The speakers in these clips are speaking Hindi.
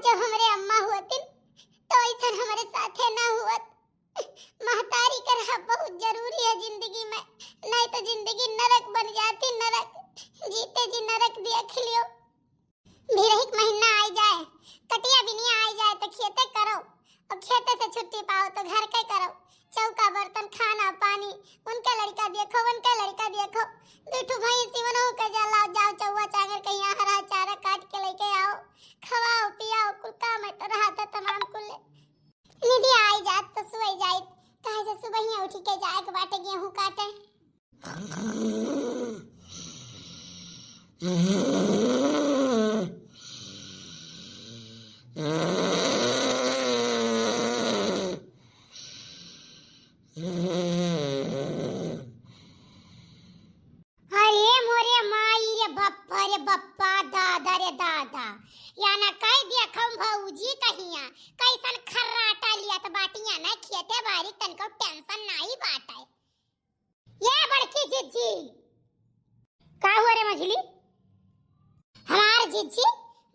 जब हमारे अम्मा होती तो ऐसा हमारे साथे ना हुआ। महतारी का रहा बहुत जरूरी है जिंदगी में, नहीं तो जिंदगी नरक बन जाती। नरक जीते जी नरक देख लियो। मेरा एक महीना आ जाए, कटिया भी नहीं आ जाए तो खेते करो, और खेते से छुट्टी पाओ तो घर के करो। चौका बर्तन खाना पानी उनका लड़का देखो, उनका लड़का देखो। बेटू भाई सिवनो के जलाओ, जाओ चौवा चागर के यहाँ हरा चारा काट के लेके आओ, खवाओ पियाओ। कुल काम है तो रहा था तमाम कुल निधि आई जात तो सुई जाए। कहे से सुबह ही उठी के जाए के बाटे गेहूं काटे। दादा याना कह दिया खम भौजी कहिया कैसन खर्राटा लिया त बाटिया ना खेते बारी तनको टेंशन नहीं बाटे। ये बड़की जिज्जी का हुआ रे मझली? हमार जिज्जी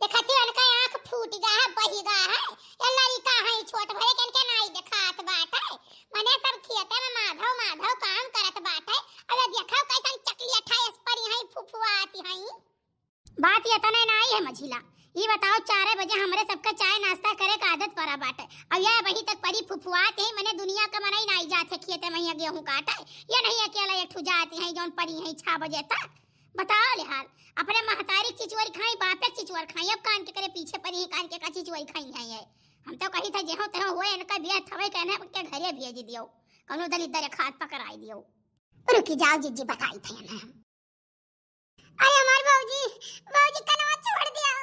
देखती उनका आंख फूट गया है, बही गया है। ये लड़का है छोट भरे के नहीं दिखात बाटे। मने सब खेते में माधव माधव काम करत बाटे। अब देखो कैसन चकलिया ठाए पर यही फुफुआ आती है। बात ये तो नहीं है मझिला, ये बताओ 4 बजे हमारे सबका चाय नाश्ता करे का आदत पड़ा बाटे। अब यह वही तक परी फुफुआते हैं। मैंने दुनिया का मनाई नहीं जाते खेते में गेहूं काटे। ये नहीं अकेला एक ठु जाती है जौन परी है 6 बजे तक। बताओ ले हाल अपने महतारी चिचुआरी खाई, बापे चिचुआर खाई, अब कान के करे पीछे परी कान के का चिचुआरी खाई है। ये हम तो कही था जेहो तेहो होए इनका बियाह थवे कहने के घरे भेज दियो, कौनो दलित दरे खाद पकड़ाई दियो। रुकी जाओ जिज्जी बताई थे ना। अरे हमार बाबूजी कनवा छोड़ दिया,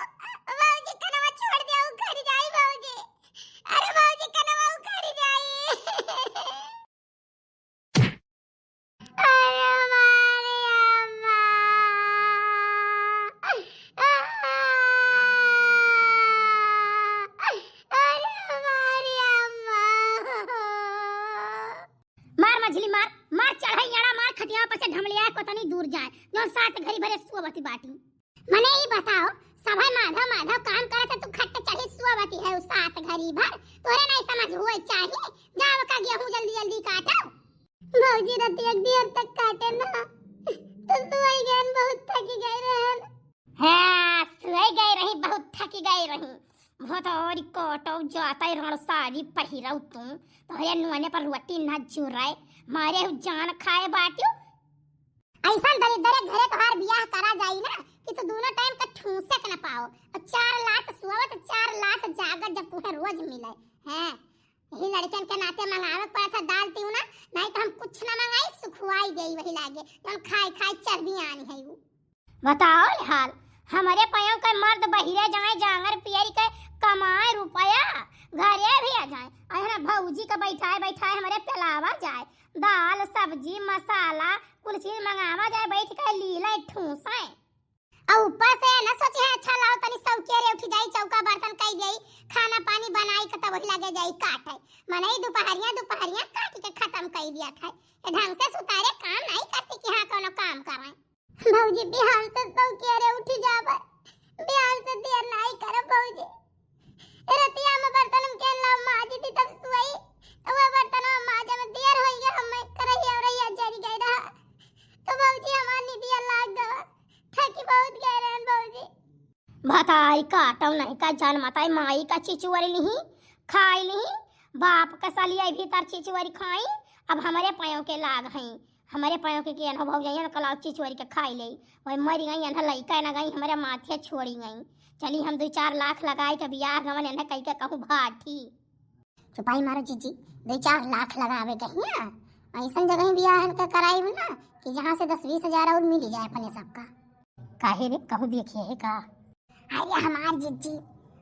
बाबूजी कनवा छोड़ दिया, घर जाई बाबूजी। अरे बाबूजी कनवा घर जाई। अरे हमारे अम्मा, अरे हमारी अम्मा। मार मछली मार, मार चढ़ाई याड़ा मार खटिया पर से ढमलिया को तनी दूर जाए जो साथ घरी भरे सुवती बाटी। मने ही बताओ सभा माधव माधव काम करत है, तू खट्टे चढ़ी सुवती है उस साथ घरी भर। तोरे नहीं समझ हुए चाहिए जाओ का गेहूं जल्दी जल्दी काटो। भौजी रति एक देर तक काटे ना तो सुई गन बहुत थकी गई रहन। हां सुई गई रही, बहुत थकी गई रही। बहुत और कोटो जाता रण साड़ी पहिराऊ तू तो ये नुने पर रोटी न जुराए मारे जान खाए बाटियो। ऐसा दरिद्र घरे तोहार बियाह करा जाई ना कि तू दोनों टाइम का ठूसे के न पाओ, और 4 लाख सुवत 4 लाख जागत जब तुम्हें रोज मिले हैं। यही लड़कन के नाते मंगावे पड़ा था दाल तीऊ ना, नहीं तो हम कुछ ना मंगाई सुखवाई गई वही लागे हम खाई खाई चर्बी आनी है। वो बताओ हाल हमारे पायों का मर्द बहिरे जाए जांगर पियरी के कमाए रुपया घरे भी आ जाए। अरे भौजी का बैठाए बैठाए हमारे पिलावा जाए, दाल सब्जी मसाला कुल चीज मंगावा जाए, बैठ के लीला ठूसा और ऊपर से न सोचे है अच्छा लाओ तनी सौके रे उठ जाई चौका बर्तन कई गई खाना पानी बनाई के तब वही लगे जाई काटे। मने दोपहरिया काट के खत्म कर दिया था। ढंग से सुतारे काम नहीं करती कि हां कोनो काम कराए। भौजी बिहान से सौके रे उठ जाबे, बिहान से देर नहीं करे भौजी। रतिया में बर्तन के लाओ माजी थी तब सुई तो वो बर्तन माजे में देर होई गया, हम करही और रही जरी गई रहा तो भौजी हमार निदिया लाग गवा थकी बहुत गए रहन भौजी। बताई काटो नहीं का जान माताई माई का चिचुआरी नहीं खाई नहीं, बाप का सालिया भीतर चिचुआरी खाई। अब हमारे पायों के लाग हैं, हमारे पायों के अनुभव जाइए कलाव चिचुआरी के खाई ले वही मरी गई अनह लइका न गई हमारे माथे छोड़ी गई। चली हम 2-4 लाख लगाए के बियाह गवन एने कई के कहूं भाठी चुपाई मारो जीजी 2-4 लाख लगावे कहिया ऐसन जगह बियाह के कराई ना कि जहां से 10-20 हजार और मिल जाए अपने सबका। काहे रे कहूं देखिए है का? अरे हमार जीजी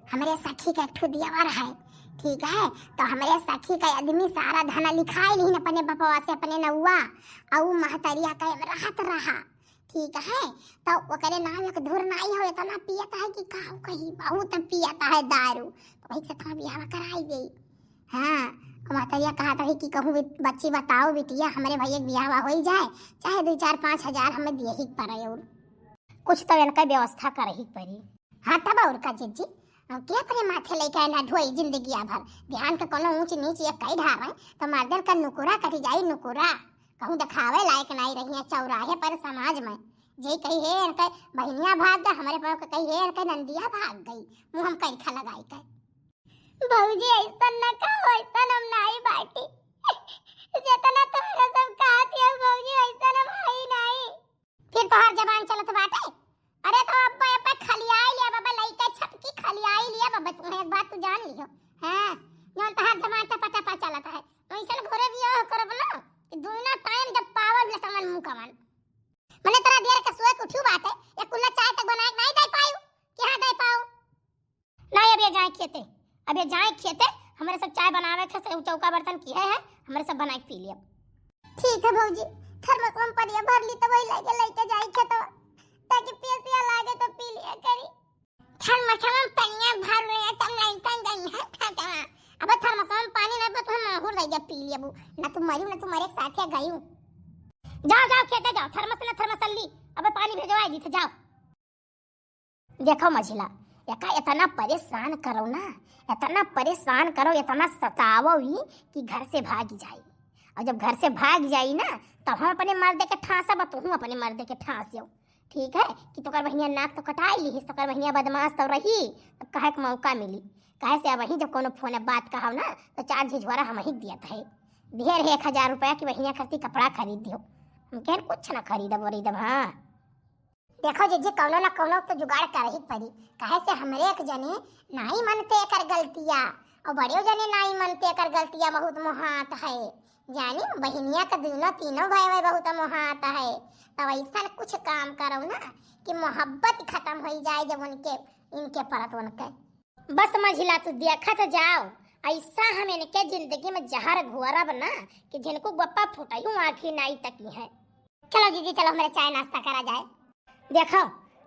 हमारे सखी का ठु दियावर है, ठीक है तो हमारे सखी का आदमी सारा धना लिखाई नहीं अपने बपवा से अपने नौवा और महतरिया का राहत रहा, ठीक है तो ओकरे नाम एक धुर नहीं हो इतना पियता है कि कहूं कहीं बहुत पियता है दारू, तो वही से थोड़ा बियाह कराई गई। हां महतरिया कहा था कि कहूं बच्ची बताओ बिटिया हमारे भैया बियाह हो जाए चाहे 2-4-5 हजार हमें दिए ही पड़े और कुछ तो इनका व्यवस्था कर ही पड़ी। हाँ तब और का जीजी अब क्या अपने माथे लेके ना ढोई जिंदगी भर ध्यान के कोनो ऊंच नीच या कई ढावे तो मर्दन का नुकुरा कटी जाई नुकुरा कहूं दिखावे लायक नहीं रही है चौराहे पर समाज में जे कही है इनके बहनिया भाग गए हमारे पास कही है इनके नंदिया भाग गई मुंह हम कई खा लगाई के भौजी ऐसा न कहो ऐसा हम नहीं बाटी जितना तुम्हारा सब कहती है भौजी ऐसा हम है नहीं फिर तो हर जबान चलत बाटे अरे तो अब्बा अब्बा खलियाई लिया बाबा लइका छटकी खलियाई लिया बाबा तुम्हें एक बात तू जान लियो हां जोन तहार जमान टपा टपा चलत है ऐसन घरे बियाह करब ना कि दोनों टाइम जब पावर ले समन मुंह कमन मने तोरा देर के सोए उठू बाटे या कुल्ला चाय तक बनाए नहीं दे पाऊ कि हां दे पाऊ नहीं अब ये जाए खेते अब ये जाए खेते हमारे सब चाय बनावे थे चौका बर्तन किए है हमारे सब बना के पी लिया ठीक है भौजी थर्मस में पड़िया भर ली तो वही लेके लेके जाई खेतो ताकि पियसिया लागे तो पी लिया करी थर्मस में पनिया भर रहे तुम नहीं कन गई है खाता अब थर्मस में पानी नहीं तो हम माहौर रह गया पी लिया बू ना तुम मरी ना तुम्हारे साथ या गई हूं जाओ जाओ खेते जाओ थर्मस ली अब पानी भेजवाई दी थे जाओ देखो मझिला एका इतना परेशान करो ना इतना परेशान करो इतना सतावो ही कि घर से भाग जाई और जब घर से भाग जाई ना तब हम अपने मर्दे के ठांसा बतूँ अपने मर्दे के ठांसियो ठीक है कि तोकर बहिनिया नाक तो कटाई ली तोकर बहिनिया बदमाश तो रही तब कहे के मौका मिली कहे से अब वही जब कोनो फोन बात कहो ना तो चार झिझवारा हम ही दिया है ढेर है 1000 रुपया की बहिनिया करती कपड़ा खरीद दियो हम कह कुछ ना खरीदब वरीदब हाँ देखो जी कौनो ना कौनो तो जुगाड़ कर ही पड़ी कहे से हमरे एक जने नहीं मनते कर गलतिया और बड़े जने नहीं मनते कर गलतिया बहुत मोहात है जानी बहनिया का दोनों तीनों भाई बहुत मोहात है तब ऐसा कुछ काम करो ना कि मोहब्बत खत्म हो जाए जब उनके इनके परत उनके बस मझिला तू देखा तो जाओ ऐसा हम इनके जिंदगी में जहर घुआरा बना कि जिनको गप्पा फुटाई आँखी नाई तक है चलो दीदी चलो मेरे चाय नाश्ता करा जाए देखो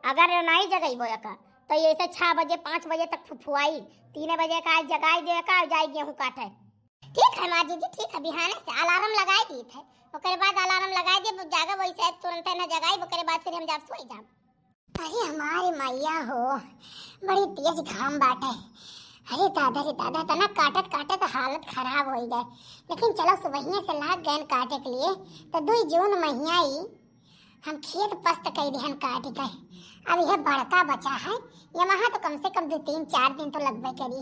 अगर नहीं जगई बोया का तो ये ऐसे 6 बजे 5 बजे तक फुफुआई 3 बजे का जगाई दे का जाए गेहूं काटे ठीक है माँ जी ठीक है बिहाने से अलार्म लगाई दी थे ओकरे बाद अलार्म लगाई दे जागा वैसे तुरंत ना जगाई ओकरे बाद फिर हम जाब सोई जाब अरे हमारी मैया हो बड़ी तेज घाम बाटे अरे दादा तना काटत काटत हालत खराब हो गए लेकिन चलो सुबह से लाग गए काटे के लिए तो 2 जून महीना ही हम खेत पस्त कई दिहन काट गए अब यह बड़का बचा है ये वहाँ तो कम से कम 2-3-4 दिन तो लगबे करी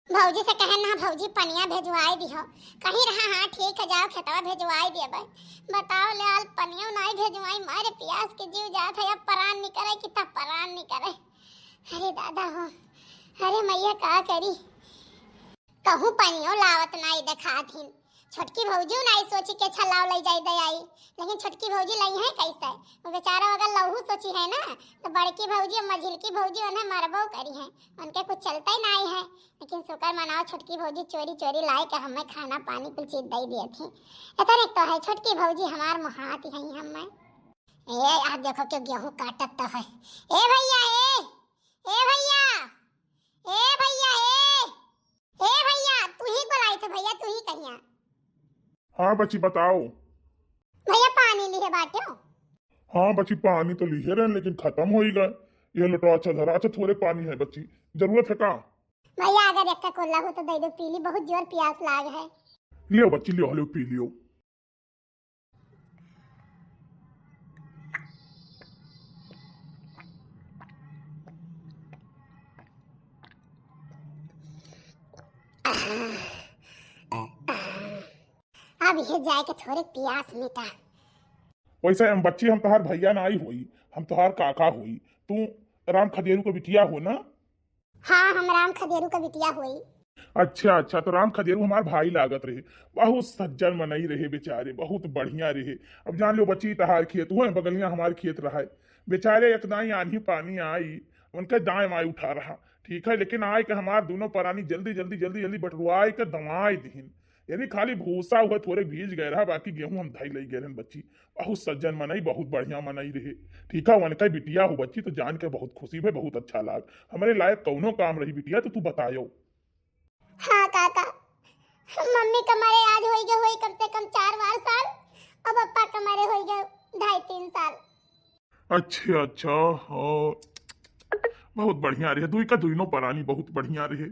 भौजी से कहे ना भौजी पनिया भेजवाई दिहो कहीं रहा हाँ ठीक है जाओ खेतवा भेजवाई दिए भाई बताओ लाल पनिया नहीं भेजवाई मारे प्यास के जीव जात है अब परान नहीं करे कि तब परान नहीं करे अरे दादा हो अरे मैया का करी कहूँ पनियो लावत नहीं देखाथिन छोटकी भौजी नहीं सोची के छलाव ले जाई दे आई लेकिन छोटकी भौजी लई है कैसे वो बेचारा अगर लहू सोची है ना तो बड़की भौजी और मझिलकी भौजी उन्हें मरबो करी है उनके कुछ चलता ही नहीं है लेकिन शुक्र मनाओ छोटकी भौजी चोरी चोरी लाई के हमें खाना पानी कुछ चीज दे दिए थी इतने तो है छोटकी भौजी हमार मुहात ही हमें ए आज देखो क्यों गेहूं काटत तो है ए भैया ए भैया ए भैया ए भैया तू ही बुलाई थे भैया तू ही कहिया हाँ बच्ची बताओ भैया पानी लिए बाटे हो हाँ बच्ची पानी तो लिए रहे लेकिन खत्म हो ही गए ये लोटो अच्छा धरा अच्छा थोड़े पानी है बच्ची जरूरत है का भैया अगर एक कोल्ला हो तो दे दो पी ली बहुत जोर प्यास लाग है लियो बच्ची लियो पी लियो अब ये जाए के थोड़े प्यास मिटा वैसे हम बच्ची हम तोहार भैया ना आई हुई हम तोहार काका हुई तू राम खदेरू को बिटिया हो ना हाँ हम राम खदेरू का बिटिया हुई अच्छा तो राम खदेरू हमार भाई लागत रहे बहुत सज्जन मनई रहे बेचारे बहुत बढ़िया रहे अब जान लो बच्ची तहार खेत हुए बगलिया हमार खेत रहा है बेचारे एक दाई आंधी पानी आई उनका दाएं माई उठा रहा ठीक है लेकिन आए के हमार दोनों परानी जल्दी बटरुआई के दवाई दीन यानी खाली भूसा हुआ थोड़े भीज गए रहा बाकी गेहूं हम धाई लई गए बच्ची बहुत सज्जन मनई बहुत बढ़िया मनई रहे ठीक है उनका बिटिया हो बच्ची तो जान के बहुत खुशी है बहुत अच्छा लाग हमारे लायक कौनो काम रही बिटिया तो तू बतायो हाँ काका मम्मी कमारे आज होई कम से कम 4 साल और पापा कमारे होई गए 2.5-3 साल अच्छा हाँ बहुत बढ़िया रहे, दुई का दुइनो परानी बहुत बढ़िया रहे।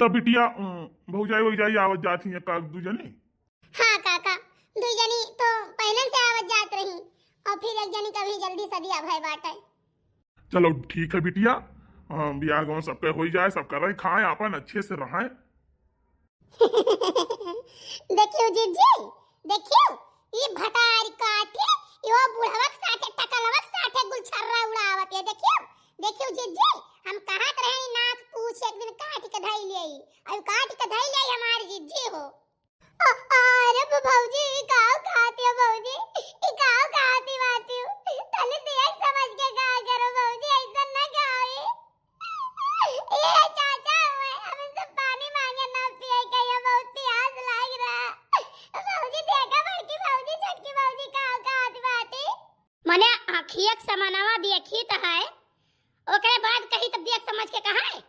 तब बिटिया भौजाई वौजाई आवत जाती है का दू जनी? हाँ काका, दू जनी तो पहले से आवत जात रही और फिर एक जनी कभी जल्दी सदिया भय बाटे। चलो ठीक है बिटिया, ब्याह गाँव सबके हो जाए, सबका रहे खाए अपन अच्छे से रहें। देखियो जीजी, देखियो ये भटार काटे यो बुढ़वक साथे टकलवक साथे गुलछर्रा उड़ावत है। देखियो देखियो जीजी, हम कहत रहे नाक पूछ एक दिन काट के धई लेई, अब काट के धई लेई हमार जीजी हो। अरे भौजी काऊ खाती हो भौजी, ई काऊ खाती बाटी तने देख समझ के का करो भौजी, ऐसा ना खाओ। ए चाचा हम से पानी मांगे ना पिए के, ये बहुत प्यास लग रहा। भौजी देखा बड़की भौजी छोटकी भौजी काऊ खाती बाटी। मने आँखियक समानवा देखी त है, ओकरे बाद कही तब देख समझ के कहा है,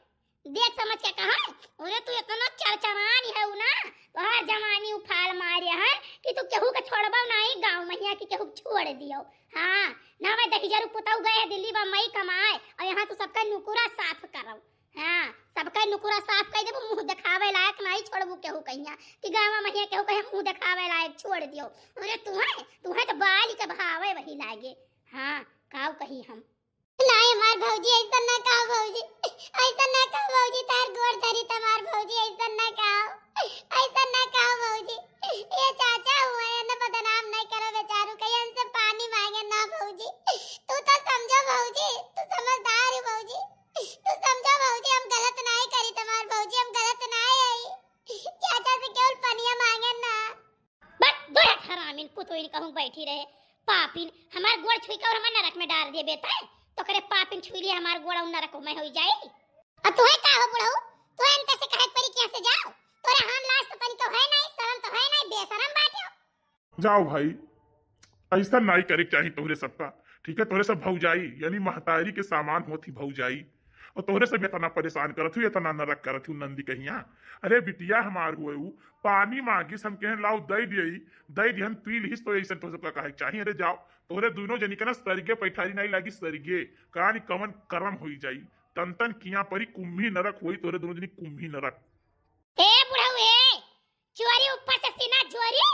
देख समझ के कहा है। अरे तू इतना चरचरानी है ना, तोहार जवानी उफाल मारे है कि तू केहू के छोड़बो नहीं गांव में कि केहू छोड़ दियो। हां ना मैं दही जरू पुताऊ गए दिल्ली बम्बई कमाए और यहां तू सबका नुकुरा साफ करौ। हां सबका नुकुरा साफ कर देबो, मुंह दिखावे लायक नहीं छोड़बू केहू कहिया कि गांव में केहू कहे मुंह दिखावे लायक छोड़ दियो। अरे तू है तो बाल के भावे वही लागे। हां काऊ कही हम नहीं हमार भौजी ऐसा ना कहो भौजी, ऐसा ना कहो भौजी, तार गोड़ धरी तमार भौजी, ऐसा ना कहो भौजी। ये चाचा हुए है ना, बदनाम नहीं करो बेचारू, कहीं हमसे पानी मांगे ना भौजी। तू तो समझो भौजी, तू समझदार है भौजी, तू समझो भौजी, हम गलत नहीं करी तमार भौजी, हम गलत नहीं आई। चाचा से केवल पनिया मांगे ना। बस बड़ा हरामीन पुतोइन कहूं बैठी रहे पापिन, हमार गोड़ छुई के और हमार नरक में डाल दे बेटा, तो करे पापिन छुई लिए हमार गोड़ा नरक में हो जाएगी। और तू है का हो बुढ़ऊ, तू इनके से कहे परी कैसे जाओ, तोरे हां लाश तो तनी तो है नहीं, शर्म तो है नहीं, बेशरम बाटे हो। जाओ भाई, ऐसा नहीं करे चाहिए तोहरे सबका, ठीक है? तोहरे सब भौजाई यानी महतारी के सामान होती भौजाई, और तोहरे सब इतना परेशान करत हूँ, इतना नरक करत हूँ नंदी कहिया। अरे बिटिया हमार हुए पानी मांगिस, हम कहें लाओ दई दिहन पी लिहिस, तो ऐसा तो सबका कहे चाहिए। अरे जाओ, तोहरे दोनों जनी के ना सरगे पैठारी नहीं लागी, सरगे कहानी कवन करम होई जाई, तन तन किया परी कुम्भी नरक होई, तोहरे दोनों जनी कुम्भी नरक। ए बुढ़ऊ ए, चोरी ऊपर से सीना चोरी,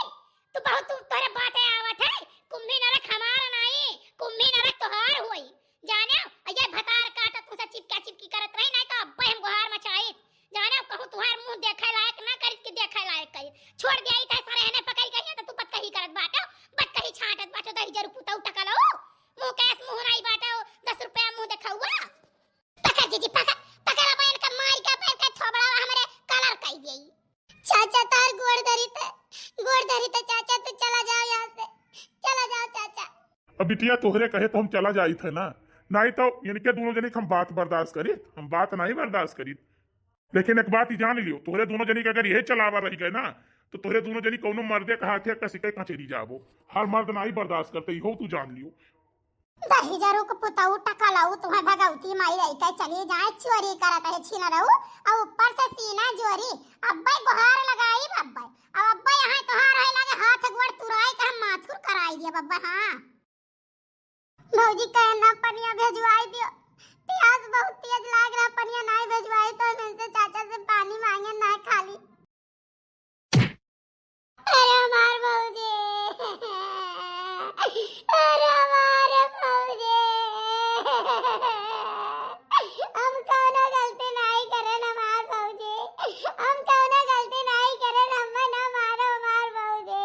तू बहुत तू तोरे बातें आवत है, कुम्भी नरक हमारा नहीं, कुम्भी नरक तोहार होई। जाने ये भतार काटत तू से चिपका चिपकी करत रही, नहीं तो अब्बे हम गुहार मचाई। जाने कहूं तुहार मुंह देखे लायक ना करी के देखे लायक करी, छोड़ दे आई त सारे हने पकई गई त तू पत कही करत बाटो, बत कही छाटत बाटो, दही जरू पुताऊ टकलो मुंह कैस मुंह नहीं बाटो, 10 रुपया मुंह देखाउआ। पकड़ जीजी पकड़ अपन का मार के पैर का छोबड़ा हमरे कलर कई गई। चाचा तार गोड़ धरी त चाचा तू चला जाओ यहां से, चला जाओ चाचा। अब बिटिया तोहरे कहे तो हम चला जाई थे ना, नहीं तो यानी के दोनों जनी हम बात बर्दाश्त करी, हम बात नहीं बर्दाश्त करी। लेकिन एक बात ही जान लियो, तोहरे दोनों जनी के अगर यही चलावा रही गए ना, तो तोहरे दोनों जनी कौनो मर्दे कहा थे कसी के कचेरी जाबो, हर मर्द नहीं बर्दाश्त करते, हो तू जान लियो। दही जरू को पुताऊ टकलाऊ तुम्हें भगवती माई रही के चली जाए, चोरी करत है छीना रहू, और ऊपर से सीना जोरी, अब्बे गुहार लगाई बब्बे, अब अब्बे यहां तोहार है लगे हाथ गोड़ तुराई का माथुर कराई दिया बब्बे। हां भौजी कहे ना पनिया भेजवाई दियो, प्यास बहुत तेज लाग रहा, पनिया नहीं भेजवाई तो मैं से चाचा से पानी मांगे ना खाली। अरे हमार भौजी, अरे हमारे भौजी, हम कोनो गलती नहीं करे ना हमार भौजी, हम कोनो गलती नहीं करे ना, हम ना मारो हमार भौजी।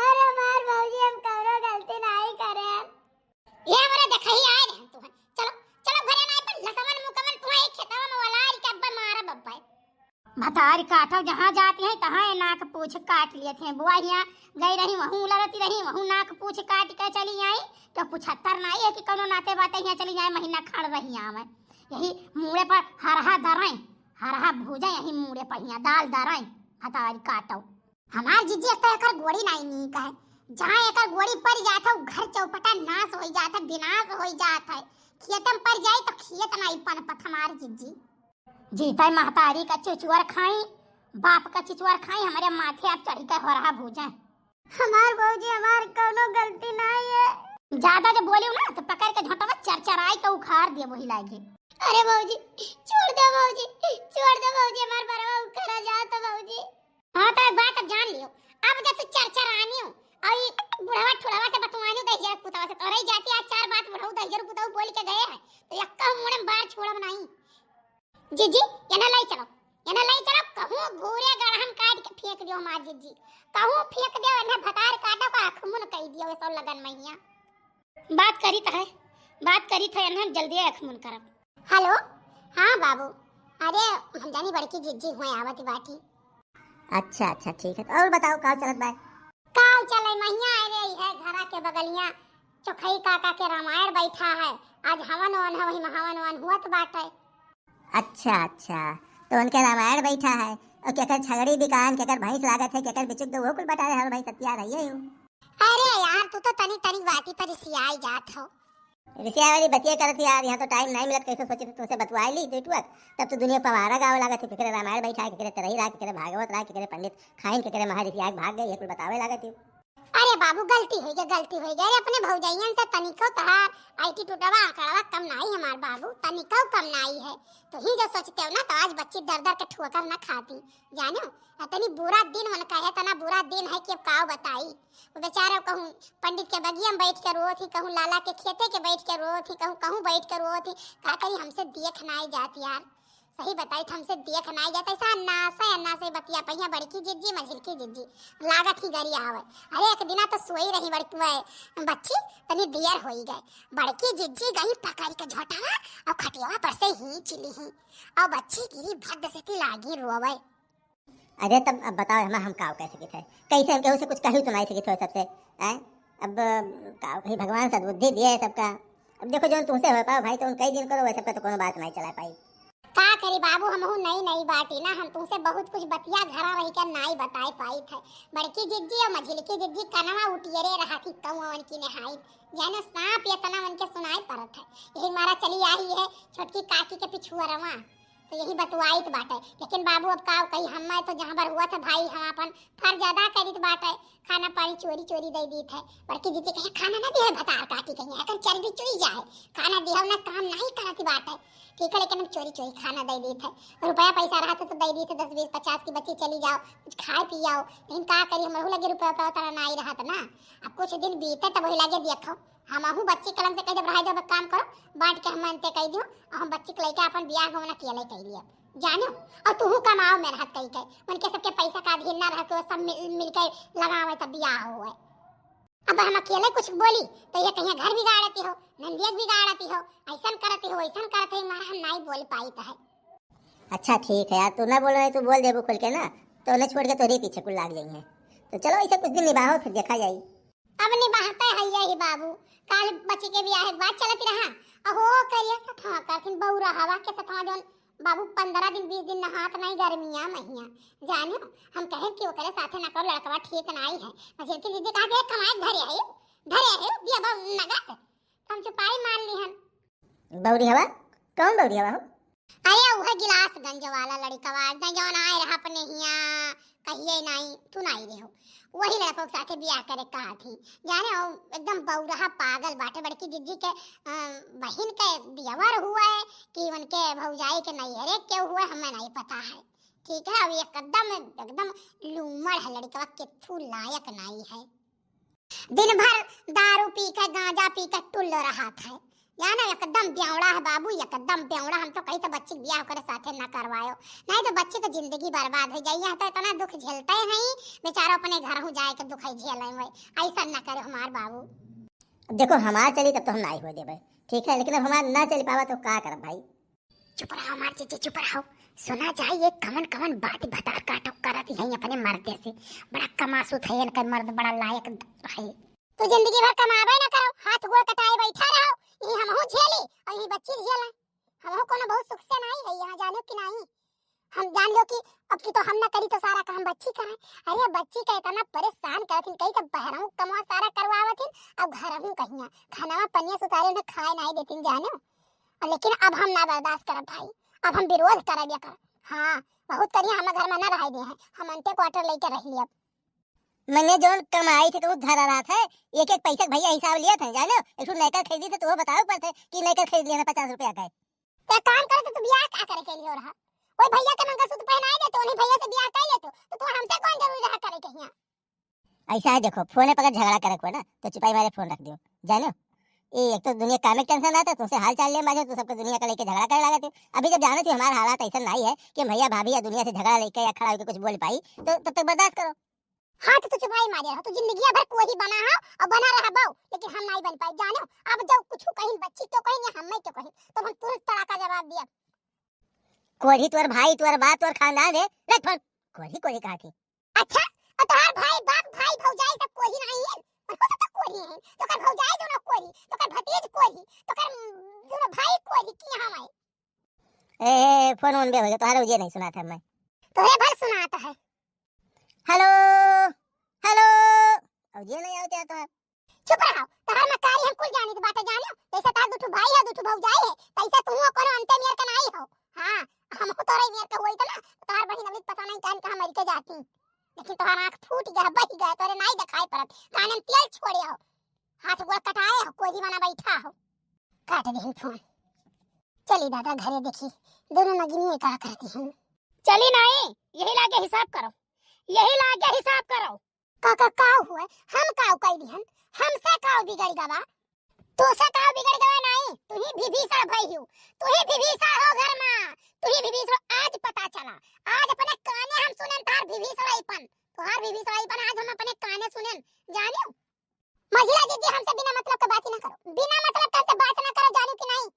अरे हमार भौजी हम कोनो गलती नहीं करे। ये हमारे देखही आए रे तू, चलो चलो घरे नहीं पर लसमन मुकमन तू एक खेतवा में वलार के अब्बा मारा बब्बा भतार काटो, जहाँ जाती है तहाँ नाक पूछ काट लिए थे। बुआ यहाँ गई रही, वहूँ लड़ती रही, वहूँ नाक पूछ काट के चली आई, तो 75 नहीं है कि कोनो नाते बाते यहाँ चली जाए, महीना खड़ रही मैं यही मुड़े पर हरहा दराई, हरहा भूजा यही मुड़े पर यहाँ दाल दराई। भतार काटो हमार जीजी एक एकर गोड़ी नहीं नीक है, जहाँ एकर गोड़ी पड़ जाता है घर चौपटा नाश हो जाता है, विनाश हो जाता है, खेतम पड़ जाए तो खेत नहीं पनपत। हमार जीजी जीता महतारी का चिचुआर खाई, बाप का चिचुआर खाई, हमारे माथे आप चढ़ी कर हो रहा भूजा। हमार भौजी हमार कोनो गलती नहीं है। ज्यादा जब बोलियो ना तो पकड़ के झोंटवा चरचराई के उखाड़ दिए वही लागे। अरे बाबूजी छोड़ दो बाबूजी, छोड़ दो बाबूजी, हमार बरवा उखड़ा जाओ तो बाबूजी। हां तो एक बात अब जान लियो, अब जब तू चरचरानी हो और बुढ़वा ठुड़वा से बतवानी दे जरा पुतवा से तोरे जाती आज चार बात बुढ़ऊ दे जरा पुतवा बोल के गए है तो यक्का मोड़े बार छोड़ब नहीं। जीजी yana लाई चलो, yana लाई चलो, कहूं घूरे गड़हन काट के फेंक दियो हमार जीजी, कहूं फेंक दियो इन्हें भतार काटो का अखमुन कह दियो ए सब लगन मैया। बात करी था इन्हें जल्दी अखमुन करब। हेलो हां बाबू, अरे हम जानी बड़की जीजी हुए आवत बाटी। अच्छा अच्छा ठीक है, और बताओ का चलत बा? काल चले मैया अरे है घरा के बगलिया चोखई काका के रामायण बैठा है, आज हवन वन है, वही हवन वन हुआ तो बाटे। अच्छा अच्छा, तो उनके रामायण बैठा है और केकर छगड़ी दुकान केकर भैंस लागत है केकर बिचुक दो वो कुल बता रहे हर भाई सत्या रही है। अरे यार तू तो तनी तनी बाती पर सियाई जात हो। रिसिया वाली बतिया करत यार, यहाँ तो टाइम नहीं मिलत, कैसे सोची तो तुमसे बतवाई ली देटुअत, तब तो दुनिया पवारा गाव लागत है, केकरे रामायण बैठा है, केकरे तरही रहा, केकरे भागवत रहा, केकरे पंडित खाइन, केकरे महर्षि आग भाग गए, ये कुल बतावे लागत है। अरे बाबू गलती हो गई अरे अपने भौजाइयन से तनिको तहार आईटी टूटवा आकड़वा कम नाई हमार बाबू, तनिको कम नाई है तो ही जो सोचते हो ना तो आज बच्ची दर दर के ठोकर ना खाती जानो। इतनी बुरा दिन मन कहे तना बुरा दिन है कि अब काव बताई। वो बेचारा कहूं पंडित के बगिया में बैठ के रो थी, कहूं लाला के खेते के बैठ के रो थी, कहूं बैठ के रो थी, का करी हमसे देख ना जाती यार, सही बताई हमसे देख ना जाता ऐसा अन्ना से बतिया पहिया बड़की जिज्जी मझिलकी जिज्जी लागत ही गरी आवे। अरे एक दिना तो सोई रही बड़की बच्ची तनी देर होई गए, बड़की जिज्जी गई पकड़ के झोटावा और खटियावा पर से ही चिली ही और बच्ची गिरी भद्द से लागी रोवे। अरे तब अब बताओ हम काव कैसे किथे, कैसे हम केहू से कुछ कहू तो नहीं सकित हो सबसे हैं, अब काव कहीं भगवान सद्बुद्धि दिए सबका, अब देखो जो तुमसे हो पाओ भाई तो कई दिन करो वैसे तो कोनो बात नहीं चला पाई। का करी बाबू हमहू नई बाटी ना, हम तुमसे बहुत कुछ बतिया घरा रही के नहीं बताई पाई थे। बड़की जिज्जी और मझिलकी जिज्जी कनवा उटियरे रहा थी कौन की नहाई जाने सांप या तना मन के सुनाई पड़त है, यही मारा चली आई है छोटकी काकी के पिछुआरवा तो यही बतवाई बाटे। लेकिन बाबू अब का कही हम तो जहां पर हुआ था भाई हम अपन फर्ज अदा करी बाटे, खाना पानी चोरी चोरी दे दी थे। बड़की जिज्जी कहे खाना ना दे भतार काटी कहीं अगर चर्बी चुई जाए, खाना दिया ना काम नहीं करती बाटे ठीक है, लेकिन हम चोरी चोरी खाना दे दी थे, रुपया पैसा रहा तो दे दी थे 10 20 50 की बच्ची चली जाओ कुछ खाए पी आओ, लेकिन का करी हमहू लगे रुपया तरह ना ही रहा था ना। अब कुछ दिन बीते तब वही लगे देखो हमहू बच्ची कलम से कह जब रह जब काम करो बांट के हम अंते कह दियो और हम बच्ची को लेके अपन बियाह होना अकेले कह लिया जानो, और तू कमाओ मेरे हाथ कही के उनके सबके पैसा का अधीन ना रह के सब मिलकर लगावे तब बियाह हुआ। अब हम अकेले कुछ बोली तो ये कहीं घर बिगाड़ती हो नंदिया बिगाड़ती हो ऐसा करती हो वैसा करते हो, मारा हम नहीं बोल पाई तो है। अच्छा ठीक है यार, तू ना बोल रहे तू बोल देबू खुल के ना तो उन्हें छोड़ के तोरे पीछे कुल लाग जाइए, तो चलो इसे कुछ दिन निभाओ फिर देखा जाए। अब निभाता है यही बाबू, काल बच्ची के ब्याह के बाद चलती रहा अहो करिए सथा करथिन बौरा हवा के सथा जोन बाबू 15 दिन 20 दिन नहात नहीं गर्मियां महिया जानो, हम कहे कि ओकरे साथे ना कर लड़कवा ठीक नहीं है। मजे की दीदी कहा दे कमाई धरे है दिया बा नगद हम चुपाई मान लीहन। बौरी हवा कौन बौरी हवा हो? अरे वह गिलास गंज वाला लड़कवा जौन आए रहा अपने हिया कहिए नहीं तू नहीं रहो, वही लड़कों के साथे बियाह करे कहा थी जाने एकदम बौरहा पागल बाटे। बड़की जिज्जी के बहन के दियवर हुआ है कि उनके भौजाई के नैहरे के हुआ हमें नहीं पता है ठीक है। अब एकदम लूमड़ है लड़का किथू लायक नहीं है, दिन भर दारू पी कर गांजा पी कर टुल रहा था जाना, एकदम ब्यावड़ा है बाबू एकदम ब्यावड़ा। हम तो कहीं तो बच्ची ब्याह करे साथे ना करवायो नहीं तो बच्ची तो जिंदगी बर्बाद हो जाइए, तो इतना दुख झेलते हैं बेचारा अपने घर हो जाए के दुख झेले ऐसा ना करे हमार बाबू। देखो हमार चली तब तो हम नहीं हो देबे ठीक है, लेकिन अब हमार ना चली पावा तो का करब भाई। चुप रहो हमार चीची चुप रहो, सुना जाए कमन बात भतार काटो करत यही अपने मर्दे से, बड़ा कमासू थे इनका मर्द बड़ा लायक है। तो जिंदगी भर कमावे ना करो हाथ गोड़ कटाए बैठा रहो, यही हमहू झेली और यही बच्ची झेला, हमहू कोनो बहुत सुख से नहीं है यहाँ जानो कि नहीं। हम जान लो कि अब की तो हम ना करी तो सारा काम बच्ची का है। अरे बच्ची का इतना परेशान करथिन कहीं तो बहराऊ कमा सारा करवावथिन, अब घर हूं कहिया खाना पनिया सुतारे ने खाए नहीं देथिन जानो, लेकिन अब हम ना बर्दाश्त करब भाई, अब हम विरोध करब कर। हाँ बहुत करिए हम घर में ना रह दे हैं, हम अंते क्वार्टर लेके रह लिया। मैंने जो कमाई थे तो धरा रहा था, एक एक पैसे भैया हिसाब लिया था, जानो एक नैकर खरीदी थे तो वो बताओ पर थे कि नैकर खरीद लिया 50 रुपया का। तो काम करे तो तू ब्याह का करे के लिए हो रहा कोई भैया के मंगलसूत्र पहनाए दे तो उन्हीं भैया से ब्याह कर ले तो तू हमसे कौन जरूरी रहा करे के यहाँ। ऐसा है देखो, फोन पर अगर झगड़ा करे को ना तो चुपाई मारे फोन रख दियो, जानो ये एक तो दुनिया काम में टेंशन आता है, तुमसे हाल चाल ले बाजे तो सबको दुनिया का लेके झगड़ा करे लगा थे। अभी जब जानो थी हमारा हालात ऐसा नहीं है कि भैया भाभी या दुनिया से झगड़ा लेके या खड़ा होकर कुछ बोल पाई, तो तब तक बर्दाश्त करो। हाँ तो तू चुपाई मारे रहा, तू जिंदगी भर कोई बना है और बना रहा बाऊ, लेकिन हम नहीं बन पाए जानो। अब जब कुछ कहीं बच्ची तो कहीं या हम तो कहीं तो हम तुरंत तड़ाका जवाब दिया। कोढ़ी तोर भाई तोर बाप तोर खानदान है, रख फोन। कोढ़ी कोढ़ी कहा थी। अच्छा और तुम्हार भाई बाप भाई भौजाई सब कोई नहीं है, और हो सकता कोई है तो कर भौजाई दोनों कोई तो कर भतीज कोई तो कर दोनों भाई कोई कि यहां आए। ए फोन ऑन बे हो गया, तुम्हारा ये नहीं सुना था मैं। तोरे भर सुनाता है। हेलो हेलो, अब ये नहीं आवते तो चुप रहो, तहार मकारी हम कुल जानी तो बातें जानियो। जैसे तार दुठू भाई है दुठू भौजाई है तैसे तू कोनो अंते मेर का नहीं हो। हां हम तो रे मेर का होई तो ना तहार बहिन अभी पता नहीं कहां मर के जाती, लेकिन तोहार आंख फूट गया बह गया तोरे नहीं दिखाई पड़त, कान में तेल छोड़े हो, हाथ गोड़ कटाए हो, कोई बना बैठा हो। काट दे फोन। चली दादा घरे देखी दोनों नगिनी का करती हैं। चली नहीं, यही लागे हिसाब करो, यही लागे हिसाब करो। का हुआ हम काऊ कई दिहन, हमसे काऊ बिगड़ गवा, तू से काऊ बिगड़ गवा नहीं, तू ही विभीषण भई हो, तू ही विभीषण हो घर में, तू ही विभीषण। आज पता चला, आज अपने काने हम सुनन तार विभीषणाईपन, तोहार विभीषणाईपन आज हम अपने काने सुनन जानियो। मझिला दीदी हमसे बिना मतलब का बात ना करो, बिना मतलब का बात ना करो जानियो कि नहीं।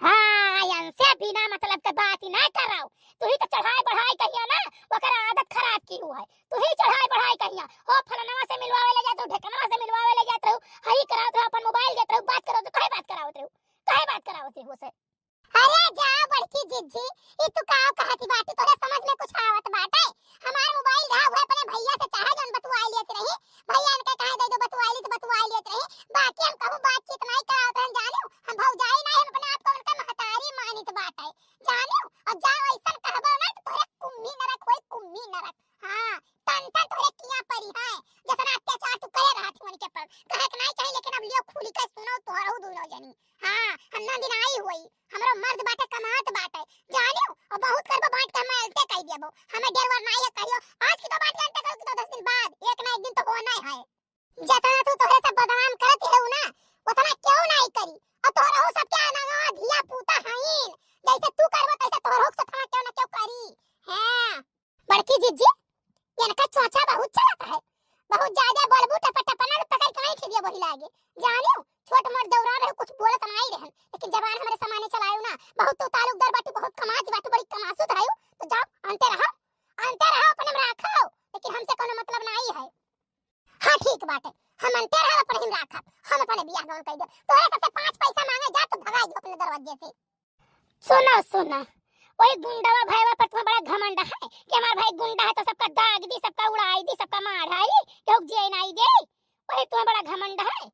हाँ यांसे बिना मतलब का बात ही ना कर रहा हूँ, तू ही तो चढ़ाई बढ़ाई कहिया ना, वकर आदत खराब की हुआ है, तू ही चढ़ाई बढ़ाई कहिया हो फलनवा से मिलवावे ले जात हो, ढेकनवा से मिलवावे ले जात हो, हई करावत हो, अपन मोबाइल देत हो, बात करो तो काहे बात करावत हो, काहे बात करावत हो से। अरे जा बड़की जिज्जी, ई तू का कहती बात तोरे समझ में कुछ आवत बाटे। हमार मोबाइल रहा हुआ अपने भैया से चाहे जन बतुआई लेत रही, भैया इनके कहे दे दो बतुआई ली तो बतुआई लेत रही, बाकी हम कहूं बातचीत नहीं करावत रहन जानियो। हम भौजाई नहीं, हम अपने आप को उनका महतारी मानित बाटे जानियो। और जा ऐसन कहबो ना तो तोरे कुम्मी नरक होई, कुम्मी नरक। हां तन तन तोरे किया परी है, जितना अत्याचार तू करे रहा थी उनके पर कहे के नहीं चाहिए, लेकिन अब लियो खुली के सुनो तोहरो दोनों जनी। हां हम ना दिन आई हुई, हमरो मर्द बाटे कमात बाटे जानियो, और बहुत करबो बांट के हम अलते कह देबो, हमें डेरवर नहीं है कहियो। आज की तो बात जानते करो कि तो 10 दिन बाद एक ना एक दिन तो होना है। जितना तू तोरे से बदनाम करत है ना उतना क्यों नहीं करी, और तोहरा हो सब क्या ना धिया पूता हईन, जैसे तू करबो तैसे तोहरा हो सब क्यों ना क्यों करी। हां बड़की जिज्जी इनका चोचा बहुत चलता है, बहुत ज्यादा बोलबू टपटपना तो पकड़ के नहीं खिदिया बोली लागे जानियो। छोट मोट दौरा रहे कुछ बोलत नहीं रहन, लेकिन जबान हमरे समाने चलायो ना, बहुत तो तालुकदार बाटू, बहुत कमात बाटू, बड़ी कमासुत है, तो जाओ अंते रहो अपने में रखो, लेकिन हमसे कोनो मतलब नहीं है। हां ठीक बात है, हम अंते रहो अपने में रखब, हम अपने बियाह गाउन कह दे, तोरे सबसे 5 पैसा मांगे जा तो भगाई दो अपने दरवाजे से। सुनो ओए गुंडावा भाईवा पर तुम्हें बड़ा घमंड है कि हमारा भाई गुंडा है तो सबका दाग दी, सबका उड़ाई दी, सबका माराई, क्यों जे नहीं दे, ओए तुम्हें बड़ा घमंड है।